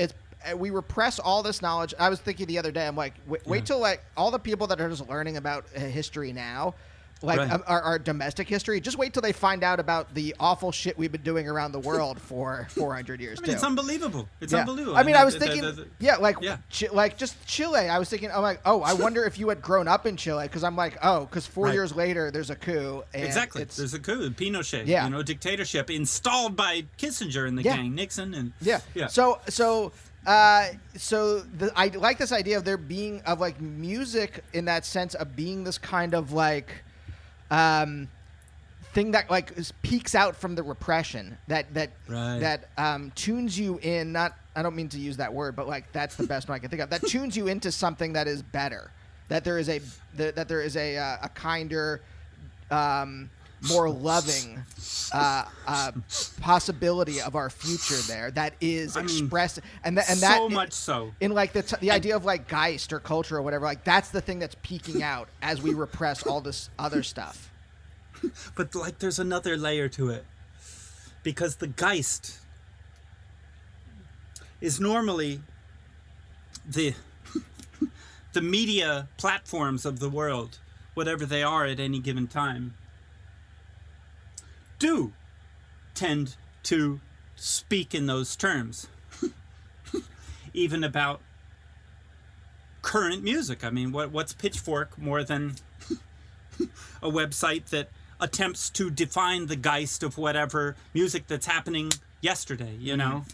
we repress all this knowledge. I was thinking the other day, I'm like, wait till like all the people that are just learning about history now, like our domestic history, just wait till they find out about the awful shit we've been doing around the world for 400 years. I mean, it's unbelievable. It's unbelievable. I mean, I was thinking, like just Chile. I was thinking, I'm like, I wonder if you had grown up in Chile, because I'm like, because 4 years later there's a coup. And exactly, there's a coup, Pinochet, you know, dictatorship installed by Kissinger and the gang, Nixon, and So I like this idea of there being of like music in that sense of being this kind of like thing that like peeks out from the repression that tunes you in. Not, I don't mean to use that word, but like that's the best one I can think of. That tunes you into something that is better. That there is a kinder, more loving possibility of our future there that is expressed, and that so much so in like the idea of like Geist or culture or whatever, like that's the thing that's peeking out as we repress all this other stuff. But like there's another layer to it, because the Geist is normally the media platforms of the world, whatever they are at any given time, do tend to speak in those terms, even about current music. I mean, what's Pitchfork more than a website that attempts to define the Geist of whatever music that's happening yesterday, you know,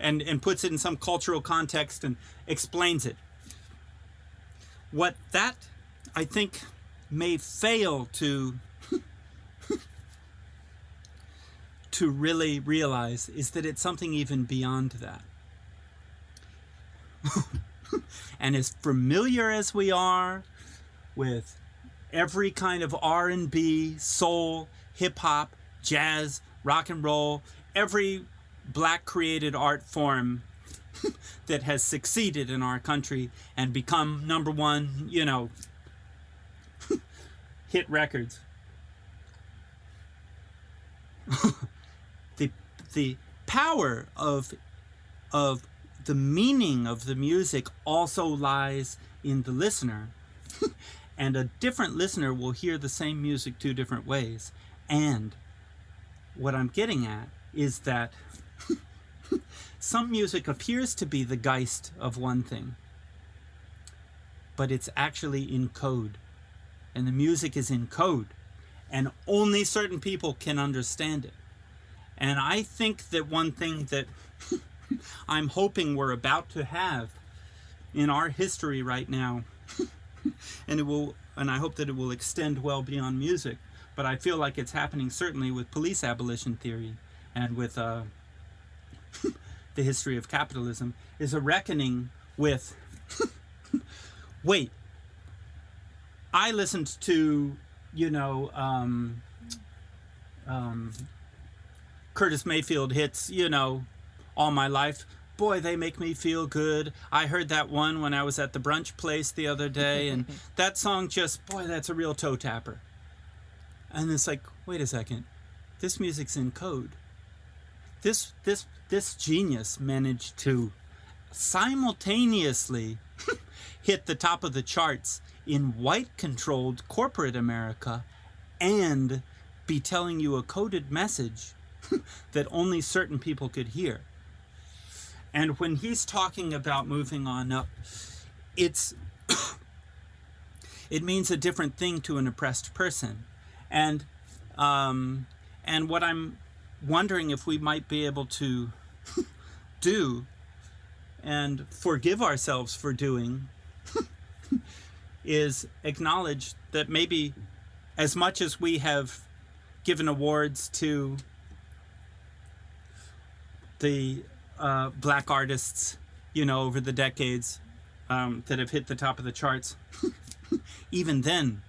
and puts it in some cultural context and explains it. What that, I think, may fail to really realize is that it's something even beyond that. And as familiar as we are with every kind of R&B, soul, hip-hop, jazz, rock and roll, every black created art form that has succeeded in our country and become number one, hit records. The power of the meaning of the music also lies in the listener. And a different listener will hear the same music two different ways. And what I'm getting at is that some music appears to be the geist of one thing, but it's actually in code. And the music is in code. And only certain people can understand it. And I think that one thing that I'm hoping we're about to have in our history right now, and I hope that it will extend well beyond music, but I feel like it's happening certainly with police abolition theory and with the history of capitalism, is a reckoning with wait, I listened to Curtis Mayfield hits, all my life. Boy, they make me feel good. I heard that one when I was at the brunch place the other day, and that song just, boy, that's a real toe tapper. And it's like, wait a second, this music's in code. This genius managed to simultaneously hit the top of the charts in white-controlled corporate America and be telling you a coded message that only certain people could hear. And when he's talking about moving on up, it means a different thing to an oppressed person. And what I'm wondering if we might be able to do and forgive ourselves for doing is acknowledge that maybe as much as we have given awards to the black artists, over the decades that have hit the top of the charts, even then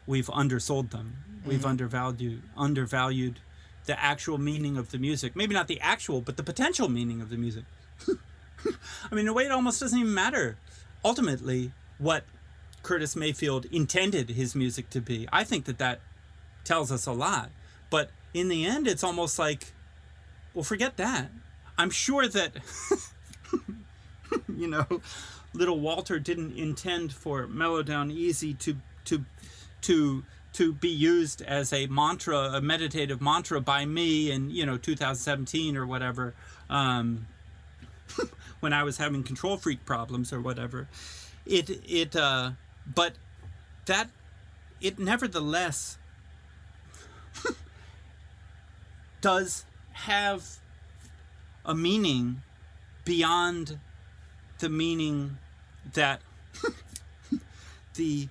we've undersold them. We've undervalued the actual meaning of the music. Maybe not the actual, but the potential meaning of the music. I mean, in a way, it almost doesn't even matter ultimately what Curtis Mayfield intended his music to be. I think that tells us a lot. But in the end, it's almost like, well, forget that. I'm sure that, little Walter didn't intend for Mellow Down Easy to be used as a mantra, a meditative mantra by me in, 2017 or whatever, when I was having control freak problems or whatever. But that, it nevertheless does have a meaning beyond the meaning that the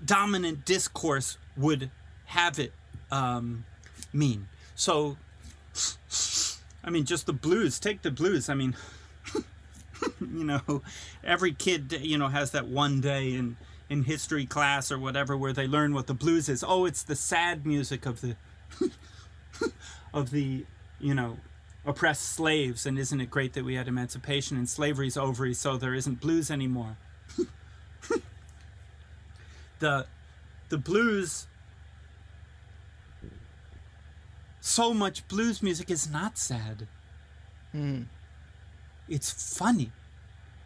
dominant discourse would have it mean. So, I mean, just the blues. Take the blues. I mean, every kid, has that one day in history class or whatever where they learn what the blues is. Oh, it's the sad music of the oppressed slaves, and isn't it great that we had emancipation and slavery's over, so there isn't blues anymore. The blues, so much blues music is not sad. It's funny.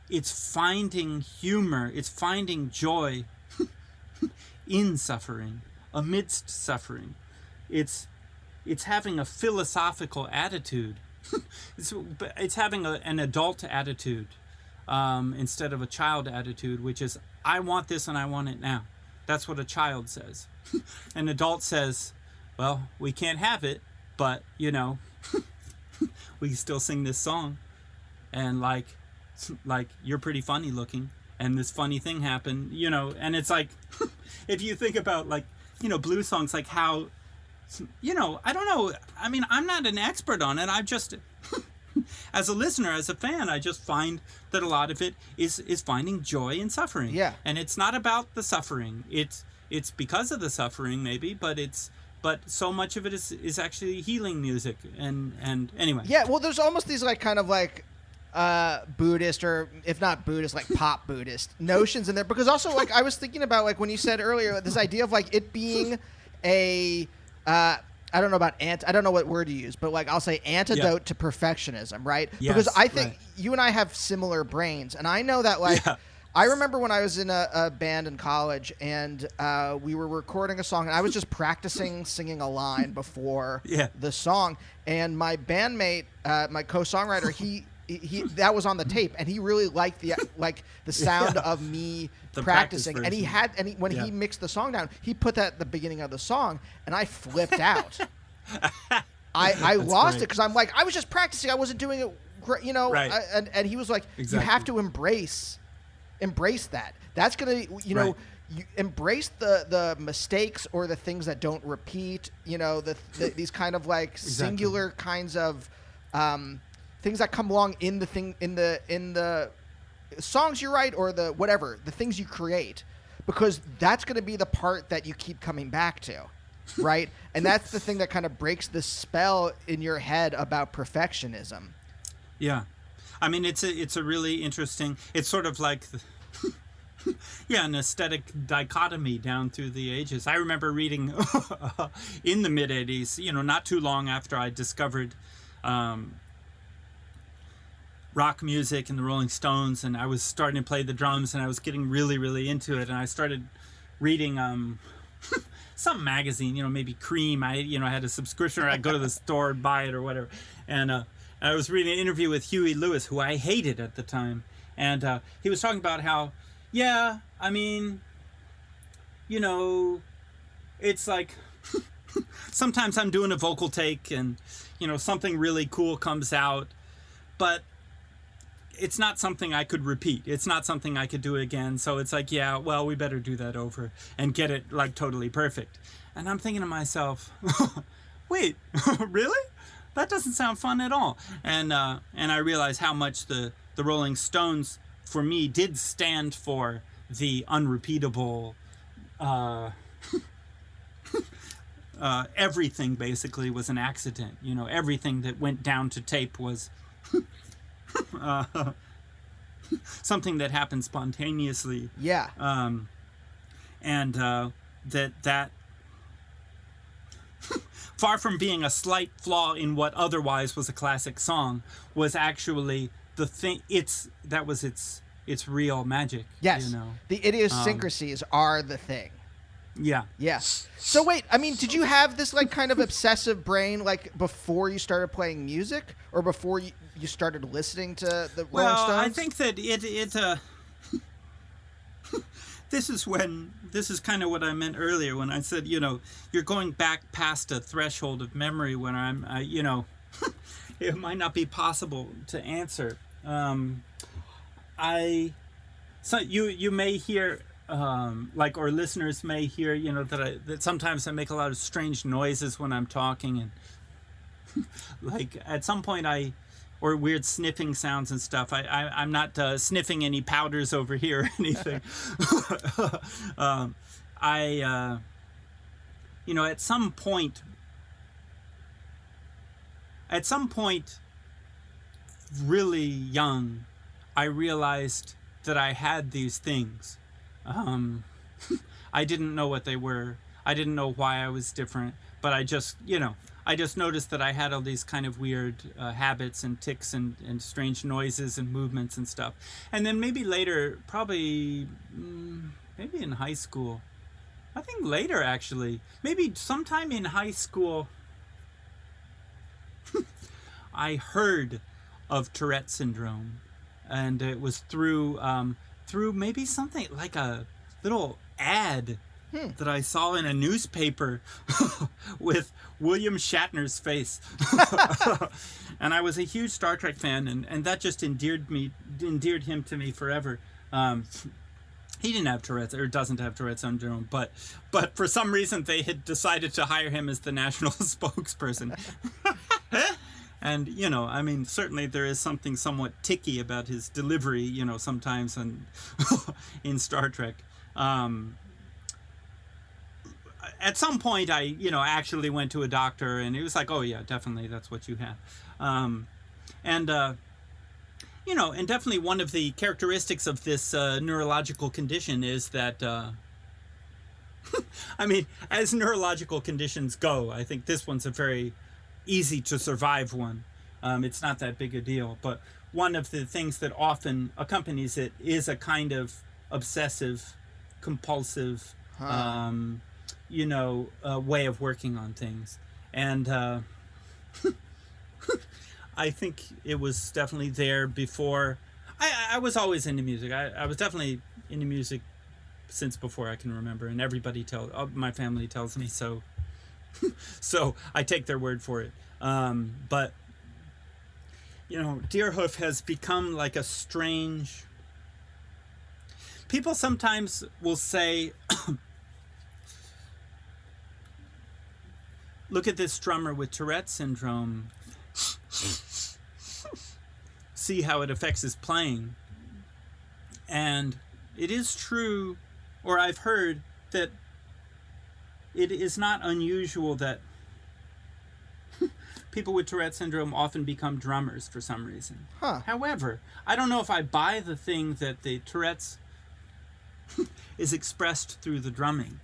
It's finding humor. It's finding joy in suffering, amidst suffering. It's having a philosophical attitude. It's having an adult attitude instead of a child attitude, which is, I want this and I want it now. That's what a child says. An adult says, well, we can't have it, but, we can still sing this song. And like you're pretty funny looking, and this funny thing happened, and it's like, if you think about blues songs, like how, I don't know. I mean, I'm not an expert on it. I've just, as a listener, as a fan, I just find that a lot of it is finding joy in suffering. Yeah. And it's not about the suffering. It's because of the suffering, maybe, but so much of it is actually healing music. And anyway. Yeah, well, there's almost these like kind of like Buddhist, or if not Buddhist, like pop Buddhist notions in there, because also like I was thinking about like when you said earlier this idea of like it being a I don't know about I don't know what word you use, but like I'll say antidote to perfectionism, right? Yes, because I think right. you and I have similar brains, and I know that like I remember when I was in a band in college, and we were recording a song, and I was just practicing singing a line before the song, and my bandmate, my co-songwriter, he that was on the tape, and he really liked the sound of me practicing, and when he mixed the song down, he put that at the beginning of the song, and I flipped out. I lost it because I'm like, I was just practicing, I wasn't doing it great, you know. Right. And he was like, exactly. You have to embrace that. That's gonna, you know, you embrace the mistakes or the things that don't repeat. You know, these kind of like singular kinds of things that come along in the songs you write, or the whatever, the things you create, because that's going to be the part that you keep coming back to, right? And that's the thing that kind of breaks the spell in your head about perfectionism. Yeah. I mean, it's a really interesting, it's sort of like an aesthetic dichotomy down through the ages. I remember reading in the mid 80s, you know, not too long after I discovered rock music and the Rolling Stones, and I was starting to play the drums, and I was getting really, really into it, and I started reading some magazine, you know, maybe Cream. I had a subscription, or I'd go to the store and buy it or whatever, and I was reading an interview with Huey Lewis, who I hated at the time, and he was talking about how, I mean, you know, it's like sometimes I'm doing a vocal take and, you know, something really cool comes out, but it's not something I could repeat. It's not something I could do again. So it's like, we better do that over and get it like totally perfect. And I'm thinking to myself, wait, really? That doesn't sound fun at all. And I realized how much the Rolling Stones, for me, did stand for the unrepeatable, everything basically was an accident. You know, everything that went down to tape was something that happened spontaneously. Yeah. And that far from being a slight flaw in what otherwise was a classic song, was actually the thing. That was its real magic. Yes. You know? The idiosyncrasies are the thing. Yeah. Yeah. So wait, I mean, did you have this like kind of obsessive brain like before you started playing music, or before you started listening to the Rolling Stones? Well, I think that this is kind of what I meant earlier when I said, you know, you're going back past a threshold of memory when you know, it might not be possible to answer. So you may hear, or listeners may hear, you know, that sometimes I make a lot of strange noises when I'm talking, and like at some point or weird sniffing sounds and stuff. I'm not sniffing any powders over here or anything. You know, at some point, really young, I realized that I had these things. I didn't know what they were. I didn't know why I was different, but I just noticed that I had all these kind of weird habits and tics and strange noises and movements and stuff. And then maybe later, probably maybe in high school, I think later actually, maybe sometime in high school, I heard of Tourette syndrome, and it was through maybe something like a little ad that I saw in a newspaper with William Shatner's face. And I was a huge Star Trek fan, and that just endeared him to me forever. He didn't have Tourette's, or doesn't have Tourette syndrome, but for some reason they had decided to hire him as the national spokesperson. And, I mean, certainly there is something somewhat ticky about his delivery, sometimes in Star Trek. At some point, I, actually went to a doctor, and he was like, oh, yeah, definitely, that's what you have. And definitely one of the characteristics of this neurological condition is that, I mean, as neurological conditions go, I think this one's a very easy to survive one. It's not that big a deal. But one of the things that often accompanies it is a kind of obsessive, compulsive, way of working on things. And I think it was definitely there before. I was always into music. I was definitely into music since before I can remember, and everybody my family tells me so. So I take their word for it. But Deerhoof has become like a strange. People sometimes will say, "Look at this drummer with Tourette syndrome. See how it affects his playing." And it is true, or I've heard that it is not unusual that people with Tourette syndrome often become drummers for some reason. However, I don't know if I buy the thing that the Tourette's is expressed through the drumming.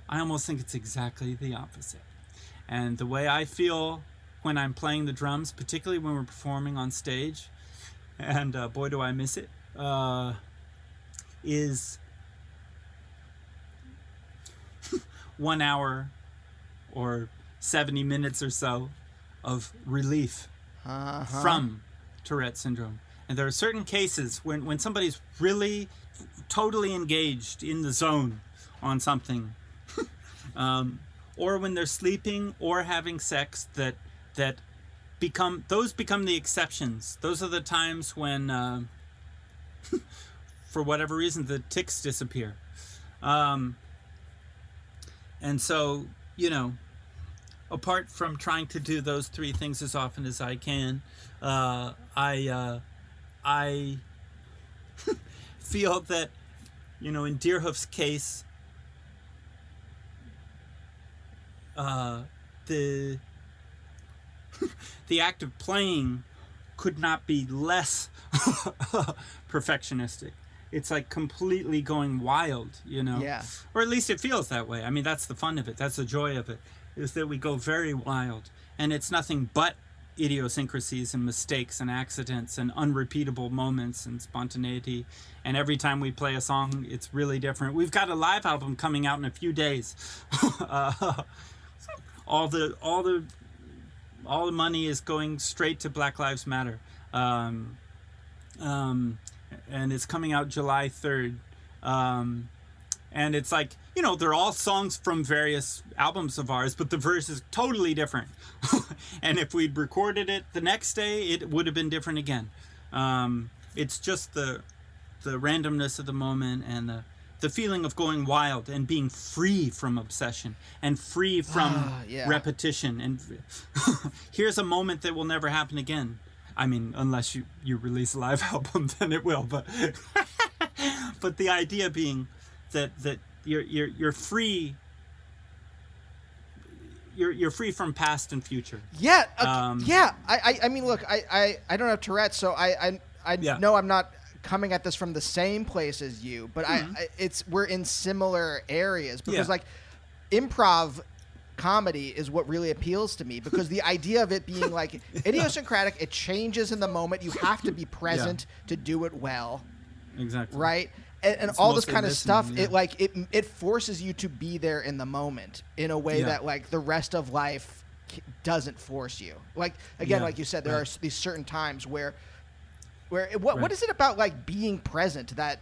I almost think it's exactly the opposite. And the way I feel when I'm playing the drums, particularly when we're performing on stage, and boy do I miss it, is 1 hour or 70 minutes or so of relief from Tourette syndrome. And there are certain cases when somebody's really totally engaged in the zone on something, or when they're sleeping or having sex, that become the exceptions. Those are the times when for whatever reason the tics disappear. And so, apart from trying to do those three things as often as I can, I feel that, in Deerhoof's case, the act of playing could not be less perfectionistic. It's like completely going wild, Yeah. Or at least it feels that way. I mean, that's the fun of it. That's the joy of it, is that we go very wild. And it's nothing but idiosyncrasies and mistakes and accidents and unrepeatable moments and spontaneity. And every time we play a song, it's really different. We've got a live album coming out in a few days. All the money is going straight to Black Lives Matter. And it's coming out July 3rd. And it's like, they're all songs from various albums of ours, but the verse is totally different. And if we'd recorded it the next day, it would have been different again. It's just the randomness of the moment and the feeling of going wild and being free from obsession and free from repetition. And here's a moment that will never happen again. I mean, unless you release a live album, then it will. But but the idea being that you're free. You're free from past and future. Yeah. I mean, look, I don't have Tourette's, so I know I'm not coming at this from the same place as you, but we're in similar areas because like improv comedy is what really appeals to me, because the idea of it being like idiosyncratic, it changes in the moment. You have to be present to do it well. Exactly. Right. And all this kind of stuff, it forces you to be there in the moment in a way that like the rest of life doesn't force you. Like, again, like you said, there are these certain times where what is it about like being present that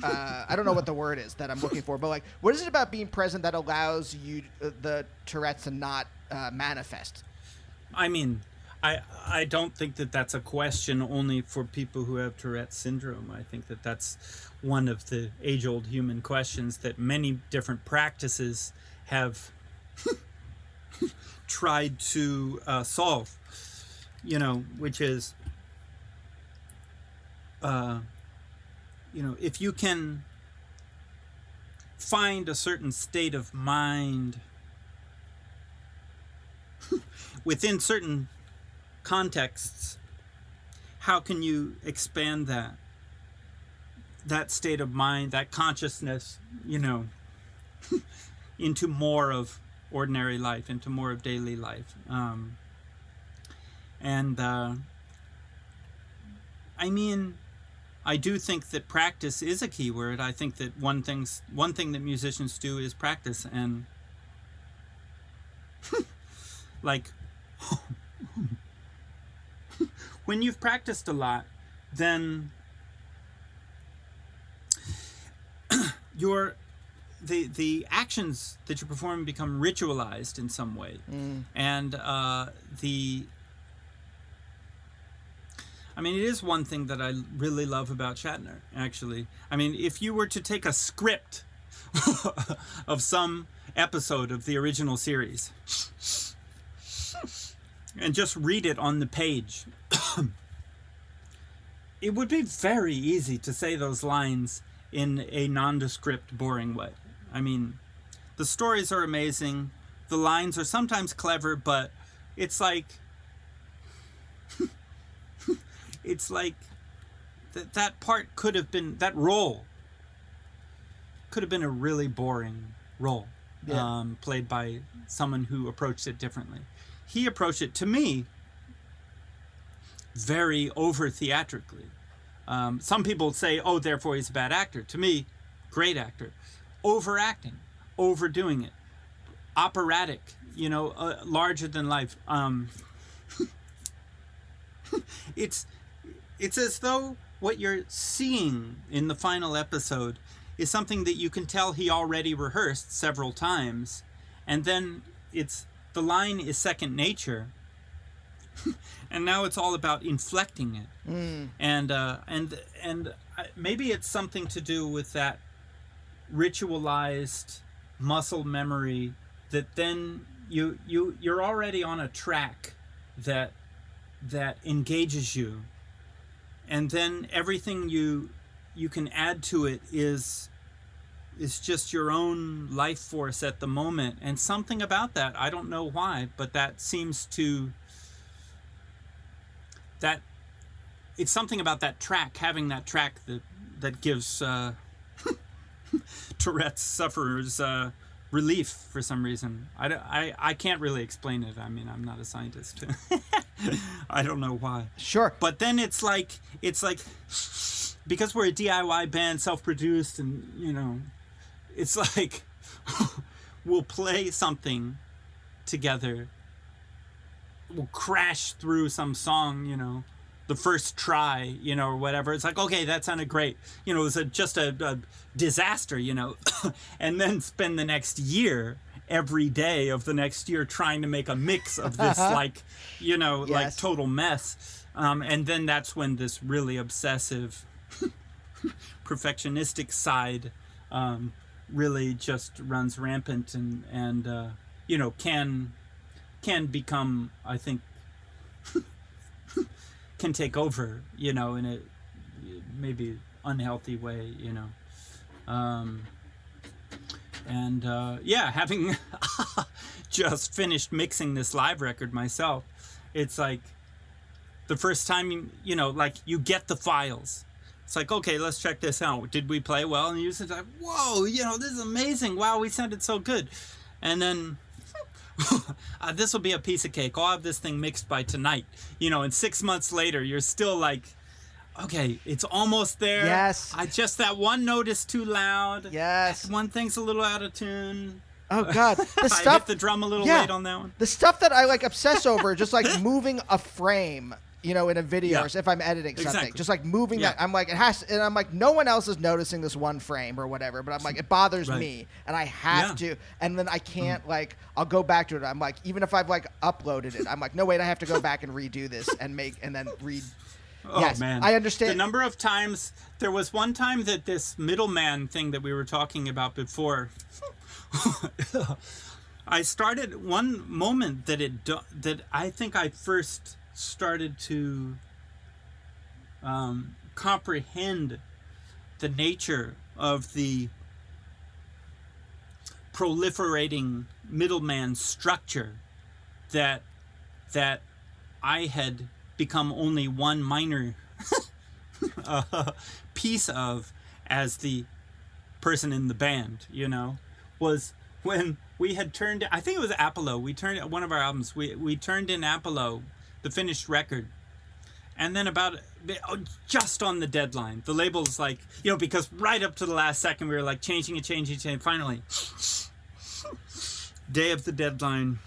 I don't know what the word is that I'm looking for, but like, what is it about being present that allows you the Tourette's to not manifest? I mean, I don't think that that's a question only for people who have Tourette syndrome. I think that that's one of the age-old human questions that many different practices have tried to solve, which is, if you can find a certain state of mind within certain contexts, how can you expand that state of mind, that consciousness, into more of ordinary life, into more of daily life? I do think that practice is a key word. I think that one thing that musicians do is practice, and like when you've practiced a lot, then the actions that you perform become ritualized in some way. And it is one thing that I really love about Shatner, actually. If you were to take a script of some episode of the original series and just read it on the page, it would be very easy to say those lines in a nondescript, boring way. The stories are amazing. The lines are sometimes clever, but it's like that part could have been, that role could have been a really boring role, played by someone who approached it differently. He approached it, to me, very over theatrically. Some people say, oh, therefore he's a bad actor. To me, great actor. Overacting, overdoing it, operatic, larger than life. It's as though what you're seeing in the final episode is something that you can tell he already rehearsed several times, and then the line is second nature, and now it's all about inflecting it. And maybe it's something to do with that ritualized muscle memory, that then you're already on a track that engages you, and then everything you can add to it is just your own life force at the moment. And something about that, I don't know why, but that seems to, that it's something about that track, having that track that gives Tourette's sufferers relief for some reason. I can't really explain it. I'm not a scientist. I don't know why. Sure. But then it's like because we're a DIY band, self-produced, and it's like we'll play something together, we'll crash through some song, the first try, or whatever. It's like, okay, that sounded great. It was just a disaster, and then spend the next year, every day of the next year, trying to make a mix of this, Yes. like total mess. And then that's when this really obsessive, perfectionistic side really just runs rampant and can become, I think, can take over, in a maybe unhealthy way, having just finished mixing this live record myself, it's like the first time, you get the files. It's like, okay, let's check this out. Did we play well? And you're just like, whoa, this is amazing. Wow, we sounded so good. And then this will be a piece of cake. I'll have this thing mixed by tonight. And 6 months later, you're still like, okay, it's almost there. Yes. Just that one note is too loud. Yes. One thing's a little out of tune. Oh God, the stuff. I hit the drum a little late on that one. The stuff that I obsess over, just like moving a frame, in a video, or if I'm editing something, Exactly. just like moving that. I'm like, it has to, and I'm like, no one else is noticing this one frame or whatever, but I'm like, it bothers me, and I have to, and then I can't I'll go back to it. I'm like, even if I've uploaded it, I'm like, no, wait, I have to go back and redo this and then read. Oh, yes, man. I understand. The number of times, there was one time that this middleman thing that we were talking about before, I started one moment that I think I first started to comprehend the nature of the proliferating middleman structure that I had become only one minor piece of as the person in the band, was when we had turned, I think it was Apollo, we turned one of our albums, we turned in Apollo, the finished record, and then about just on the deadline, the label's like, because right up to the last second we were like changing, finally day of the deadline,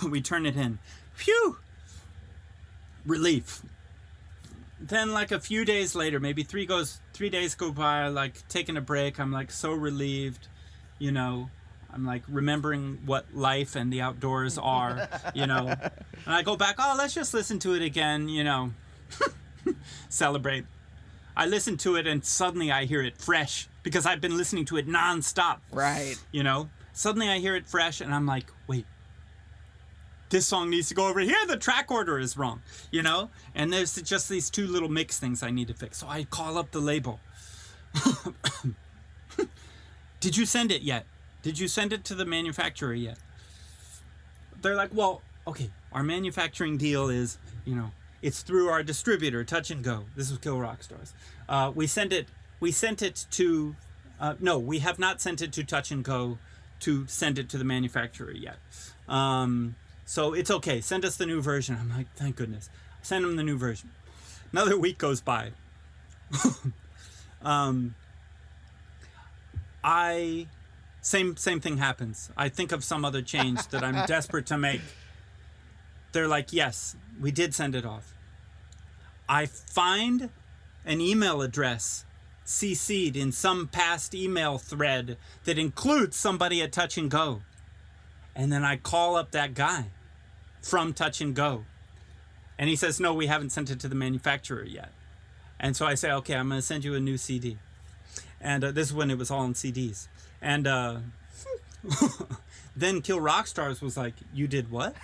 we turn it in. Phew! Relief. Then like a few days later, maybe 3 days go by, like taking a break, I'm like so relieved, I'm like remembering what life and the outdoors are, and I go back, let's just listen to it again, celebrate. I listen to it and suddenly I hear it fresh because I've been listening to it nonstop. Right. Suddenly I hear it fresh and I'm like, wait, this song needs to go over here. The track order is wrong, and there's just these 2 little mix things I need to fix. So I call up the label. Did you send it yet? Did you send it to the manufacturer yet? They're like, well, okay, our manufacturing deal is, it's through our distributor, Touch and Go. This is Kill Rock Stars. We sent it to, no, we have not sent it to Touch and Go to send it to the manufacturer yet. So it's okay. Send us the new version. I'm like, thank goodness. Send them the new version. Another week goes by. Same thing happens. I think of some other change that I'm desperate to make. They're like, yes, we did send it off. I find an email address CC'd in some past email thread that includes somebody at Touch and Go. And then I call up that guy from Touch and Go. And he says, no, we haven't sent it to the manufacturer yet. And so I say, okay, I'm going to send you a new CD. And this is when it was all in CDs. And then Kill Rock Stars was like, you did what?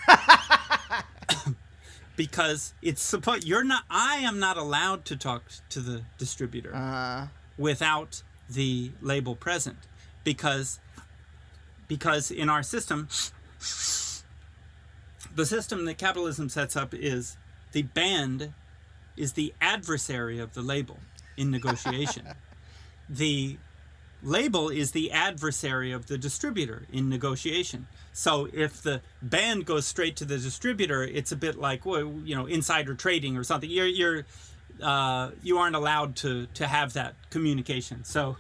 Because it's supposed, I am not allowed to talk to the distributor without the label present. Because in our system, the system that capitalism sets up is the band is the adversary of the label in negotiation. The label is the adversary of the distributor in negotiation. So if the band goes straight to the distributor, it's a bit like, insider trading or something. You aren't allowed to have that communication. So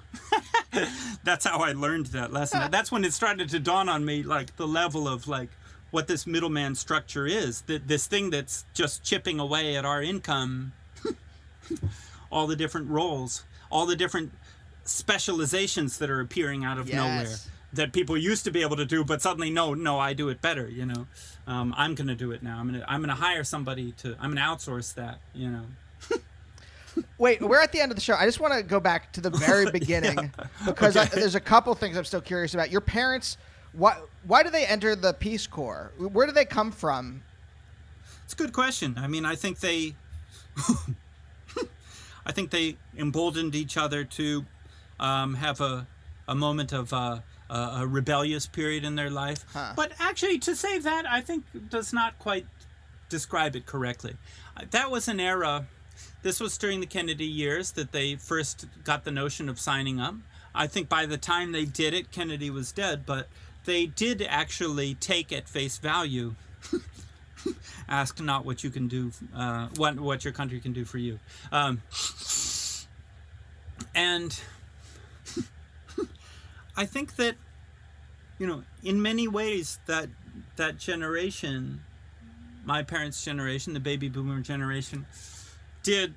that's how I learned that lesson. That's when it started to dawn on me, like the level of like what this middleman structure is. This thing that's just chipping away at our income, all the different roles, all the different specializations that are appearing out of nowhere that people used to be able to do, but suddenly no, I do it better. I'm going to do it now. I'm going to hire somebody I'm going to outsource that. Wait, we're at the end of the show. I just want to go back to the very beginning because Okay. there's a couple things I'm still curious about. Your parents, why did they enter the Peace Corps? Where did they come from? It's a good question. I think they emboldened each other to have a moment of a rebellious period in their life. Huh. But actually, to say that, I think does not quite describe it correctly. That was an era. This was during the Kennedy years that they first got the notion of signing up. I think by the time they did it, Kennedy was dead, but they did actually take at face value. Ask not what you can do, what your country can do for you. And I think that, in many ways that generation, my parents' generation, the baby boomer generation, did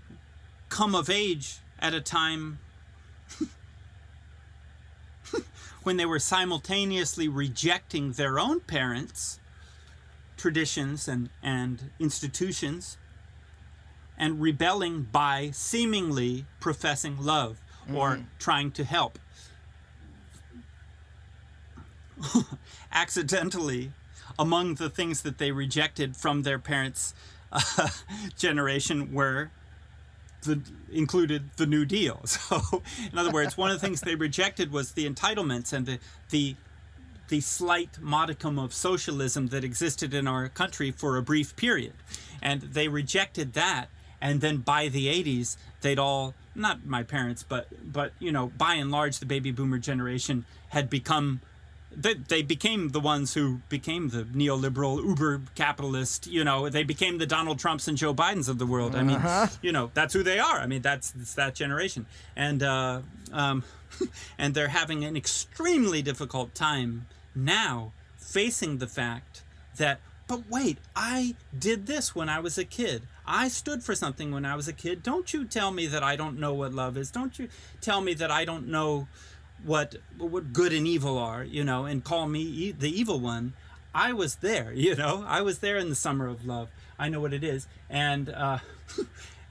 come of age at a time when they were simultaneously rejecting their own parents' traditions and institutions and rebelling by seemingly professing love or trying to help. accidentally, among the things that they rejected from their parents' generation included the New Deal. So, in other words, one of the things they rejected was the entitlements and the slight modicum of socialism that existed in our country for a brief period. And they rejected that. And then by the 80s, they'd all, not my parents, but by and large, the baby boomer generation had become, they became the ones who became the neoliberal uber capitalist, they became the Donald Trumps and Joe Bidens of the world. I mean, that's who they are. I mean, it's that generation. And, and they're having an extremely difficult time now facing the fact that, but wait, I did this when I was a kid. I stood for something when I was a kid. Don't you tell me that I don't know what love is. Don't you tell me that I don't know what good and evil are, and call me the evil one. I was there, I was there in the summer of love. I know what it is. And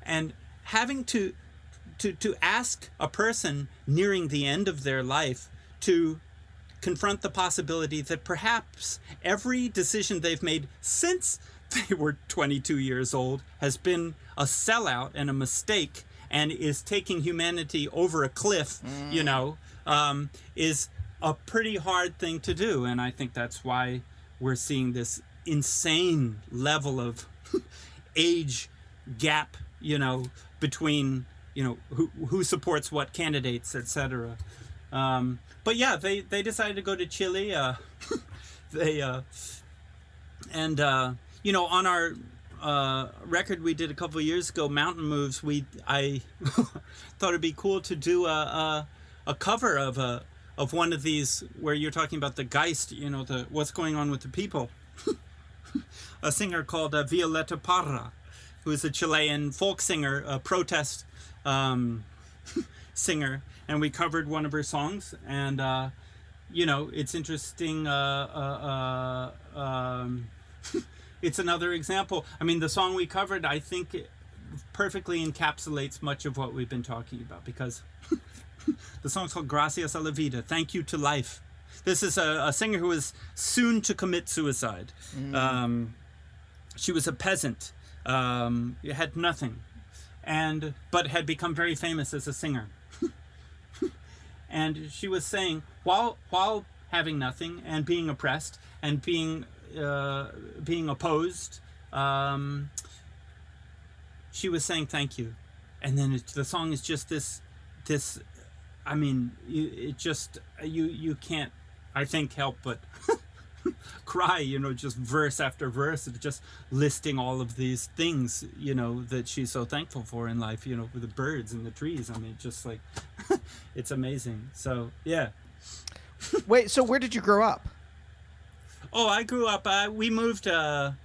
and having to ask a person nearing the end of their life to confront the possibility that perhaps every decision they've made since they were 22 years old has been a sellout and a mistake and is taking humanity over a cliff, is a pretty hard thing to do. And I think that's why we're seeing this insane level of age gap, between, who supports what candidates, etc. But yeah, they decided to go to Chile. On our record we did a couple of years ago, Mountain Moves, I thought it'd be cool to do a cover of one of these where you're talking about the Geist, the what's going on with the people. A singer called Violeta Parra, who is a Chilean folk singer, a protest singer, and we covered one of her songs. And it's interesting. It's another example. I mean, the song we covered, I think, it perfectly encapsulates much of what we've been talking about, because the song's called Gracias a la Vida, Thank You to Life. This is a singer who was soon to commit suicide. She was a peasant, had nothing, but had become very famous as a singer. And she was saying, while having nothing and being oppressed and being opposed, she was saying thank you. And then the song is just this I mean, you can't, I think, help but cry, just verse after verse of just listing all of these things, that she's so thankful for in life, with the birds and the trees. I mean, just like, it's amazing. So, yeah. Wait, so where did you grow up? Oh, I grew up, we moved to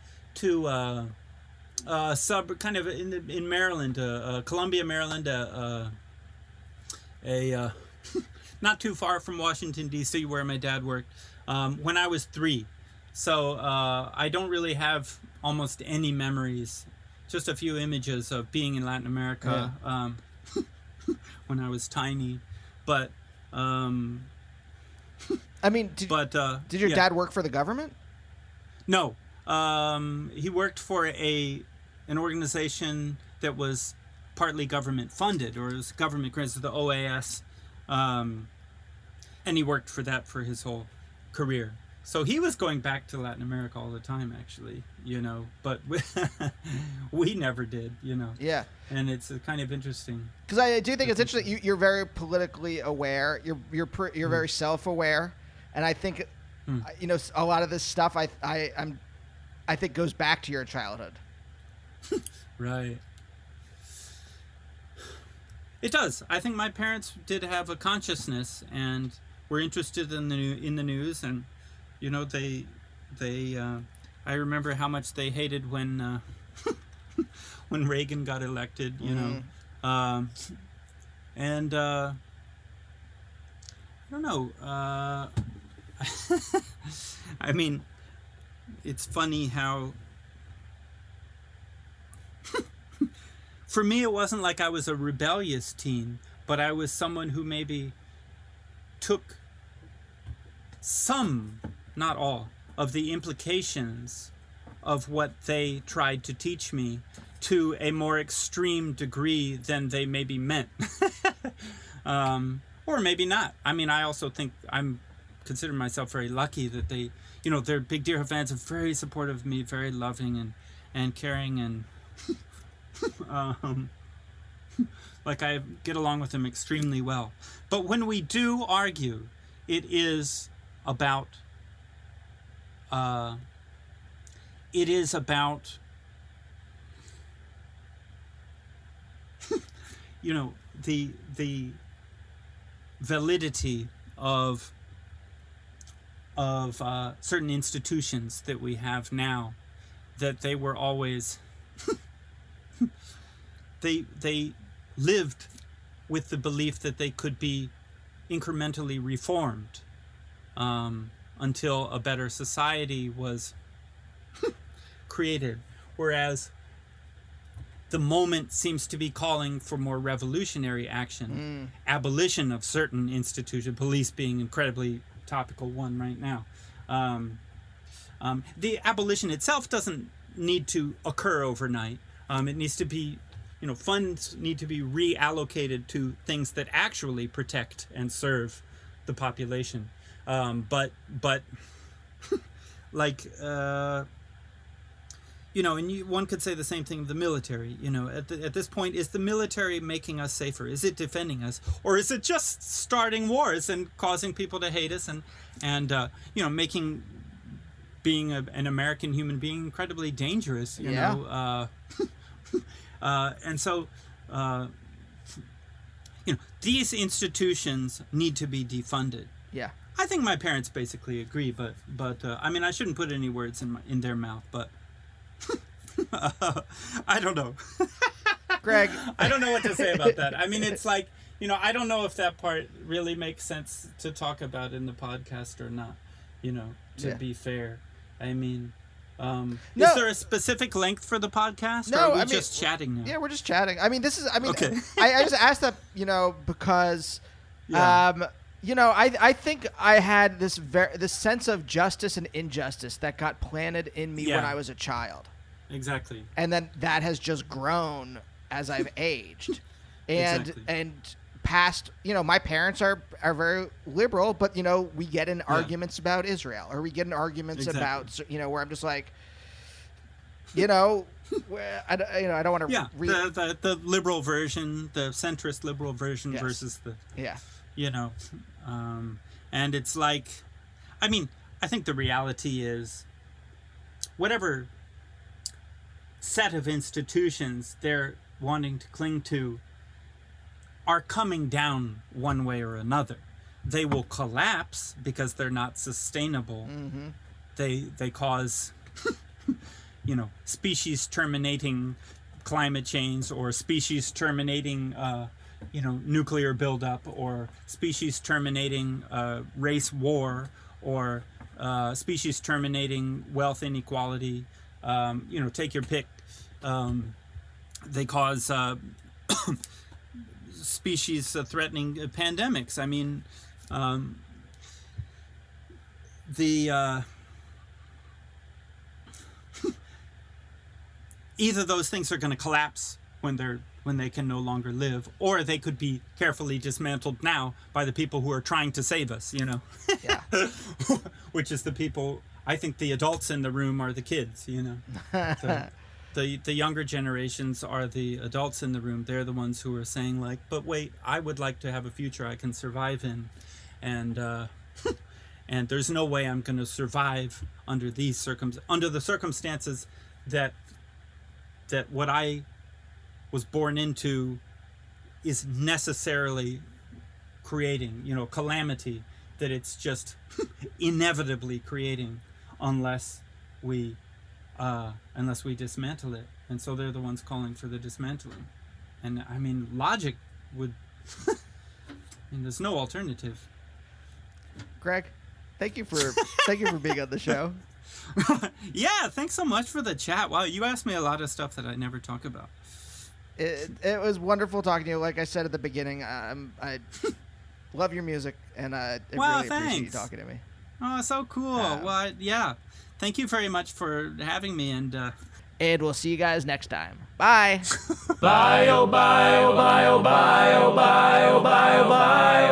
suburb, kind of in Maryland, Columbia, Maryland, not too far from Washington, D.C., where my dad worked, when I was 3. So I don't really have almost any memories, just a few images of being in Latin America when I was tiny. But I mean, did your dad work for the government? No, he worked for an organization that was partly government funded, or it was government granted, the OAS, and he worked for that for his whole career. So he was going back to Latin America all the time, actually, but we never did, Yeah. And it's kind of interesting. Because I do think it's interesting. You're very politically aware. You're very self-aware, and I think, a lot of this stuff I think goes back to your childhood. Right. It does. I think my parents did have a consciousness and were interested in the news, and they I remember how much they hated when when Reagan got elected, and I don't know. I mean, it's funny how for me, it wasn't like I was a rebellious teen, but I was someone who maybe took some, not all, of the implications of what they tried to teach me to a more extreme degree than they maybe meant. Or maybe not. I mean, I also think consider myself very lucky that they, they're big Deerhoof fans and very supportive of me, very loving and caring, and like I get along with them extremely well. But when we do argue, it is about the validity of certain institutions that we have now, that they were always they lived with the belief that they could be incrementally reformed until a better society was created, whereas the moment seems to be calling for more revolutionary action, abolition of certain institutions, police being incredibly topical one right now. The abolition itself doesn't need to occur overnight. It needs to be, funds need to be reallocated to things that actually protect and serve the population. But like, and one could say the same thing of the military. At this point, is the military making us safer? Is it defending us? Or is it just starting wars and causing people to hate us and making being an American human being incredibly dangerous, and so, these institutions need to be defunded. Yeah. I think my parents basically agree, but I mean, I shouldn't put any words in their mouth, but I don't know. Greg. I don't know what to say about that. I mean, it's like, I don't know if that part really makes sense to talk about in the podcast or not, to be fair. I mean, is there a specific length for the podcast? No, or are we just chatting now? Yeah, we're just chatting. I mean, Okay. I just asked that, because, Yeah. I think I had this sense of justice and injustice that got planted in me when I was a child. Exactly. And then that has just grown as I've aged. And past, my parents are very liberal, but we get in arguments about Israel, or we get in arguments about, where I'm just like, I don't want to the liberal version, the centrist liberal version versus the and it's like, I mean, I think the reality is whatever set of institutions they're wanting to cling to are coming down one way or another. They will collapse because they're not sustainable. Mm-hmm. They cause species terminating climate change, or species terminating nuclear buildup, or species terminating race war, or species terminating wealth inequality. Take your pick. They cause species threatening pandemics. I mean, either those things are going to collapse when they can no longer live, or they could be carefully dismantled now by the people who are trying to save us, Yeah. Which is the people, I think the adults in the room are the kids, So the younger generations are the adults in the room. They're the ones who are saying, like, but wait, I would like to have a future I can survive in. And and there's no way I'm going to survive under the circumstances that what I was born into is necessarily creating, calamity, that it's just inevitably creating unless we dismantle it. And so they're the ones calling for the dismantling. And I mean, logic would there's no alternative. Greg, thank you for being on the show. Yeah, thanks so much for the chat. Wow, you asked me a lot of stuff that I never talk about. It was wonderful talking to you. Like I said at the beginning, I love your music, and I really appreciate you talking to me. Oh, so cool. Well, yeah. Thank you very much for having me, and we'll see you guys next time. Bye. Bye, oh, bye, oh, bye, oh, bye, oh, bye, oh, bye, oh, bye,